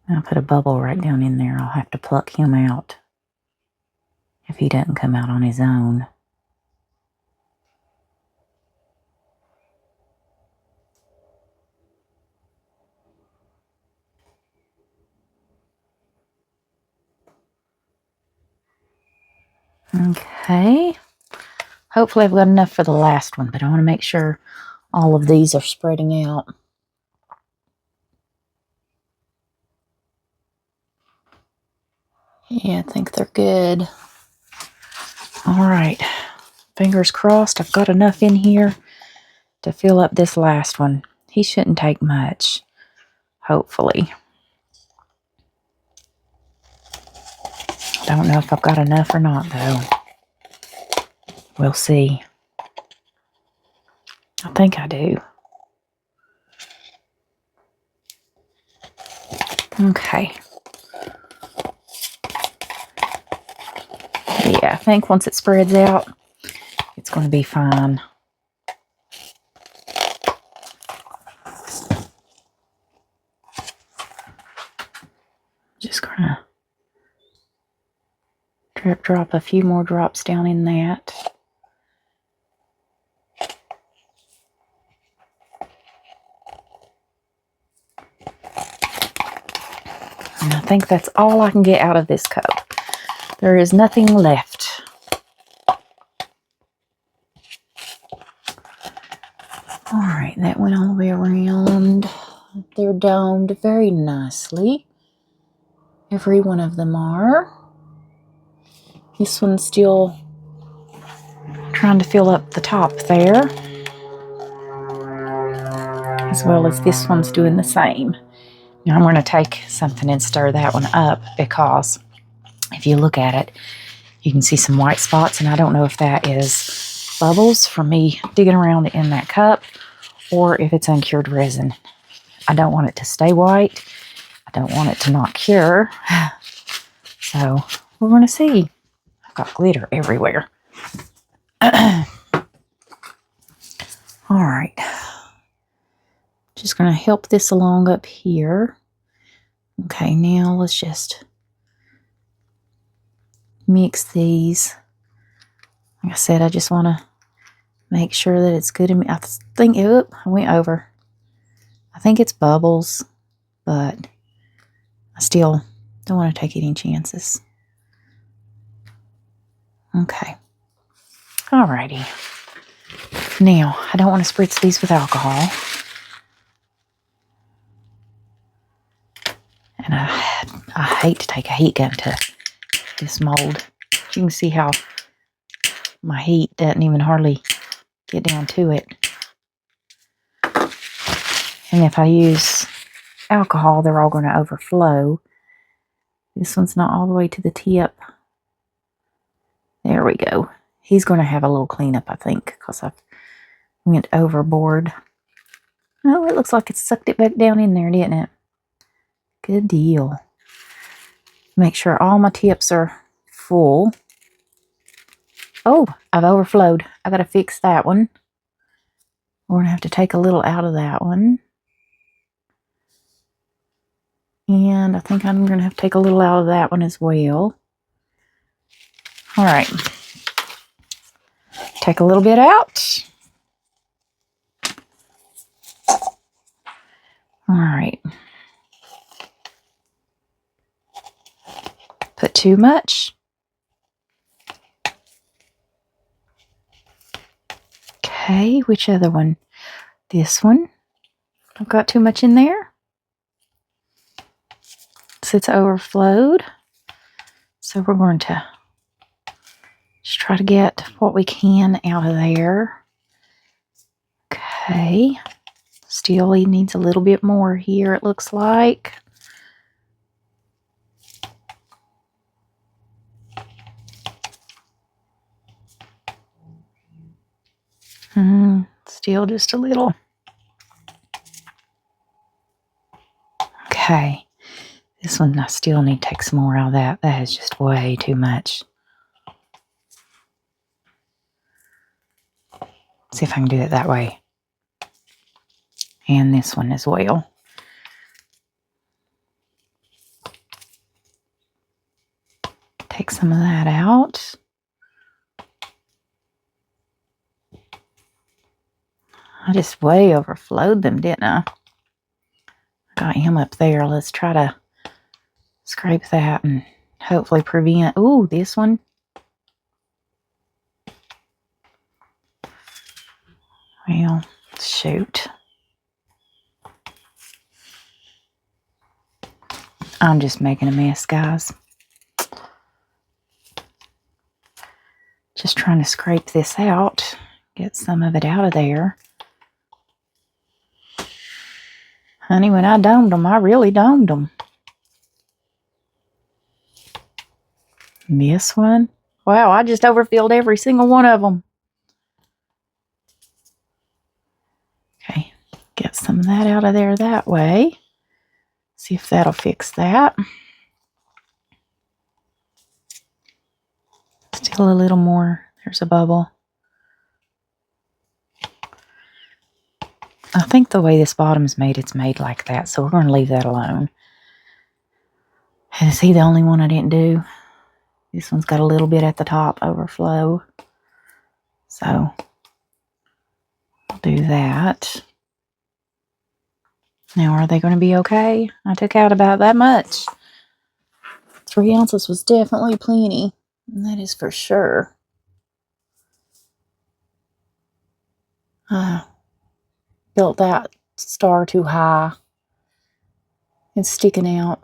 I'll put a bubble right down in there. I'll have to pluck him out if he doesn't come out on his own. Okay. Hopefully I've got enough for the last one, but I want to make sure all of these are spreading out. Yeah, I think they're good. All right. Fingers crossed I've got enough in here to fill up this last one. He shouldn't take much, hopefully. Don't know if I've got enough or not, though. We'll see. I think I do. Okay. Yeah, I think once it spreads out, it's going to be fine. Just going to drop a few more drops down in that. And I think that's all I can get out of this cup. There is nothing left. All right, that went all the way around. They're domed very nicely. Every one of them are. This one's still trying to fill up the top there, as well as this one's doing the same. Now I'm going to take something and stir that one up, because if you look at it, you can see some white spots, and I don't know if that is bubbles from me digging around in that cup, or if it's uncured resin. I don't want it to stay white. I don't want it to not cure. So we're going to see. I've got glitter everywhere. All right. Just going to help this along up here. Okay, now let's just mix these. Like I said, I just want to make sure that it's good. I think, oop, I went over. I think it's bubbles, but I still don't want to take any chances. Okay. Alrighty. Now, I don't want to spritz these with alcohol. And I hate to take a heat gun to this mold. You can see how my heat doesn't even hardly get down to it. And if I use alcohol, they're all going to overflow. This one's not all the way to the tip. There we go. He's going to have a little cleanup, I think, because I've went overboard. Oh, it looks like it sucked it back down in there, didn't it? Good deal. Make sure all my tips are full. Oh, I've overflowed. I got to fix that one. We're going to have to take a little out of that one. And I think I'm going to have to take a little out of that one as well. All right. Take a little bit out. All right. Put too much. Okay, which other one? This one. I've got too much in there. So it's overflowed. So we're going to just try to get what we can out of there. Okay. Still, he needs a little bit more here, it looks like. Still just a little. Okay. This one, I still need to take some more out of that. That is just way too much. See if I can do it that way. And this one as well. Take some of that out. I just way overflowed them, didn't I? Got him up there. Let's try to scrape that and hopefully prevent. Ooh, this one. Well, shoot. I'm just making a mess, guys. Just trying to scrape this out. Get some of it out of there. Honey, when I domed them, I really domed them. This one. Wow, I just overfilled every single one of them. Okay, get some of that out of there that way. See if that'll fix that. Still a little more. There's a bubble. I think the way this bottom's made, it's made like that. So we're going to leave that alone. And is he the only one I didn't do? This one's got a little bit at the top, overflow. So I'll do that. Now, are they going to be okay? I took out about that much. 3 ounces was definitely plenty. And that is for sure. Built that star too high. It's sticking out.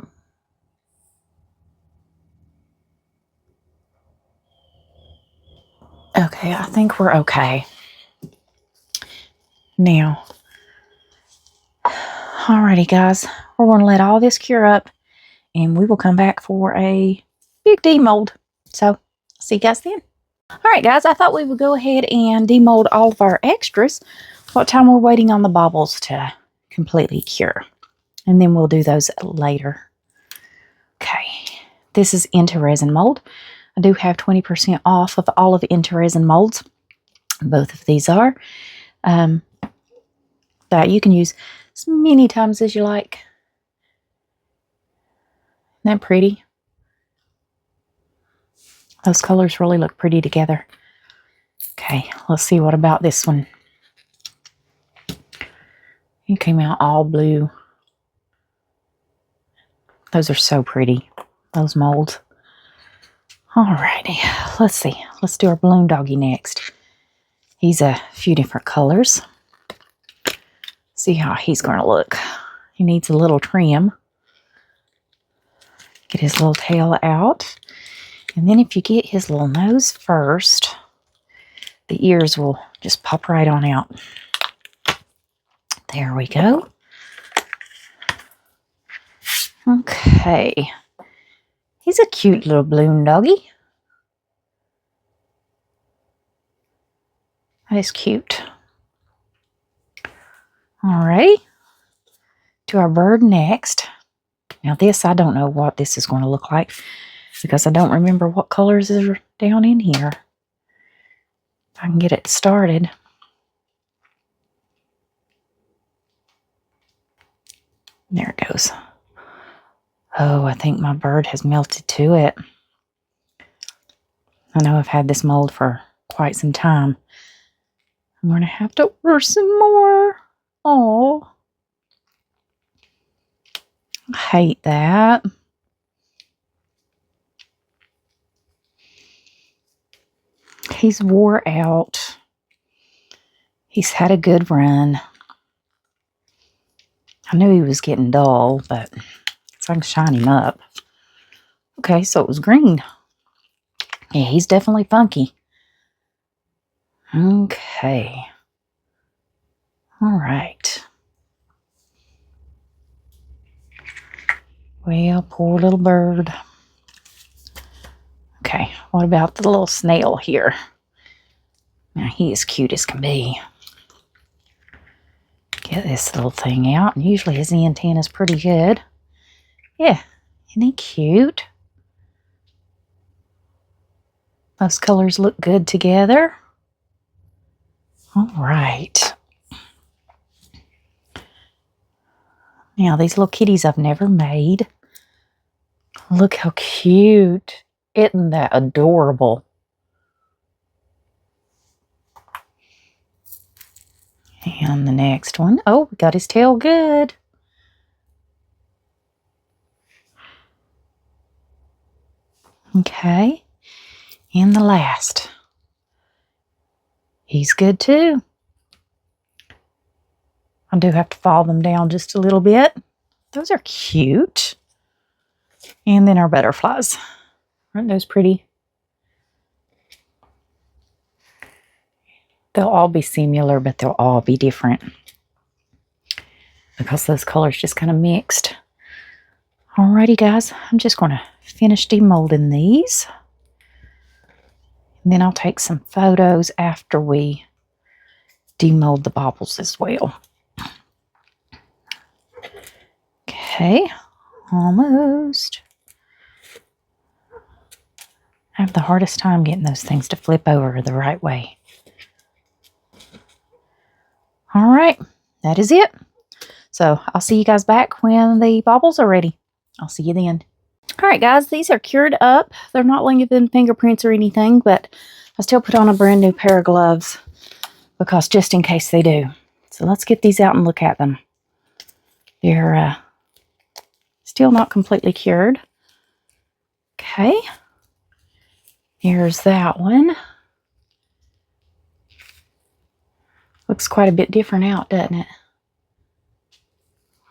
Okay, I think we're okay. Now, alrighty guys, we're going to let all this cure up and we will come back for a big demold. So, see you guys then. Alright guys, I thought we would go ahead and demold all of our extras what time we're waiting on the baubles to completely cure. And then we'll do those later. Okay, this is into resin mold. I do have 20% off of all of the into resin molds. Both of these are. That you can use as many times as you like. Isn't that pretty? Those colors really look pretty together. Okay, let's see what about this one. It came out all blue. Those are so pretty, those molds. Alrighty, let's see. Let's do our balloon doggy next. He's a few different colors. See how he's going to look. He needs a little trim. Get his little tail out. And then if you get his little nose first, the ears will just pop right on out. There we go. Okay. He's a cute little balloon doggy. That is cute. Alrighty. To our bird next. Now this, I don't know what this is going to look like because I don't remember what colors are down in here. If I can get it started. There it goes. Oh, I think my bird has melted to it. I know I've had this mold for quite some time. I'm going to have to order some more. Oh, I hate that. He's wore out. He's had a good run. I knew he was getting dull, but so I can shine him up. Okay, so it was green. Yeah, he's definitely funky. Okay. All right. Well, poor little bird. Okay, what about the little snail here? Now, he is cute as can be. Get this little thing out. And usually his antenna's pretty good. Yeah, isn't he cute? Those colors look good together. All right. Now, these little kitties I've never made. Look how cute. Isn't that adorable? And the next one. Oh, we got his tail good. Okay. And the last. He's good too. I do have to fall them down just a little bit. Those are cute. And then our butterflies. Aren't those pretty? They'll all be similar, but they'll all be different. Because those colors just kind of mixed. Alrighty guys, I'm just going to finish demolding these. And then I'll take some photos after we demold the baubles as well. Okay, almost. I have the hardest time getting those things to flip over the right way. All right, that is it. So I'll see you guys back when the baubles are ready. I'll see you then. All right, guys, these are cured up. They're not leaving fingerprints or anything, but I still put on a brand new pair of gloves because just in case they do. So let's get these out and look at them. They're still not completely cured. Okay. Here's that one. Looks quite a bit different out, doesn't it?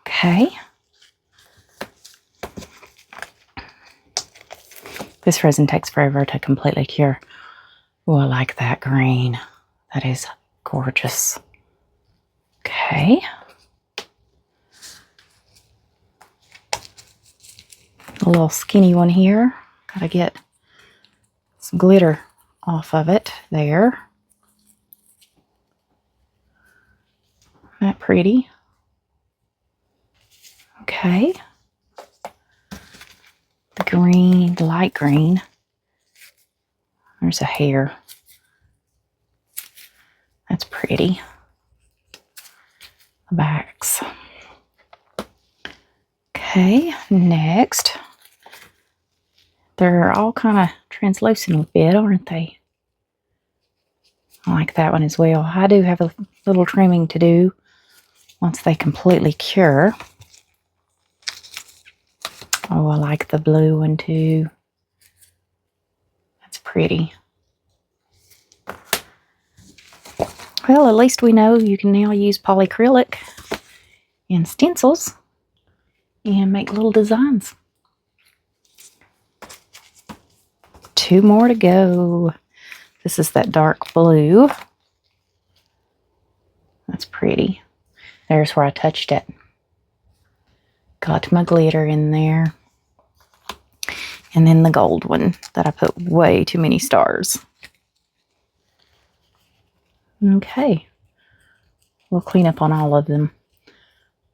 Okay. This resin takes forever to completely cure. Oh, I like that green. That is gorgeous. Okay. A little skinny one here. Gotta get some glitter off of it there. Isn't that pretty? Okay. The green, the light green. There's a hair. That's pretty. The backs. Okay, next. They're all kind of translucent a bit, aren't they? I like that one as well. I do have a little trimming to do once they completely cure. Oh, I like the blue one too. That's pretty. Well, at least we know you can now use polycrylic and stencils and make little designs. 2 more to go. This is that dark blue. That's pretty. There's where I touched it. Got my glitter in there. And then the gold one that I put way too many stars. Okay. We'll clean up on all of them.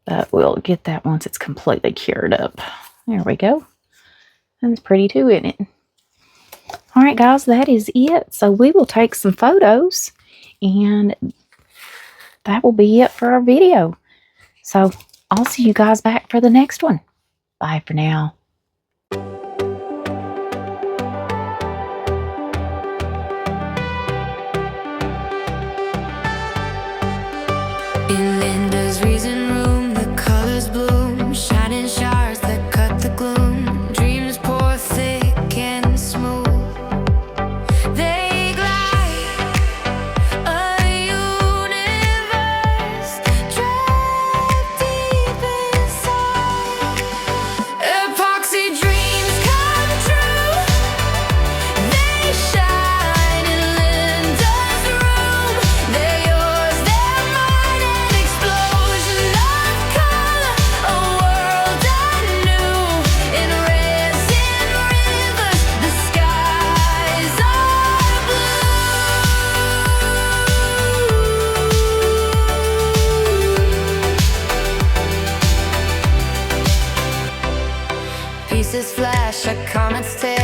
But we'll get that once it's completely cured up. There we go. That's pretty too, isn't it? Alright guys, that is it. So we will take some photos and that will be it for our video. So I'll see you guys back for the next one. Bye for now.
wish a comet's tail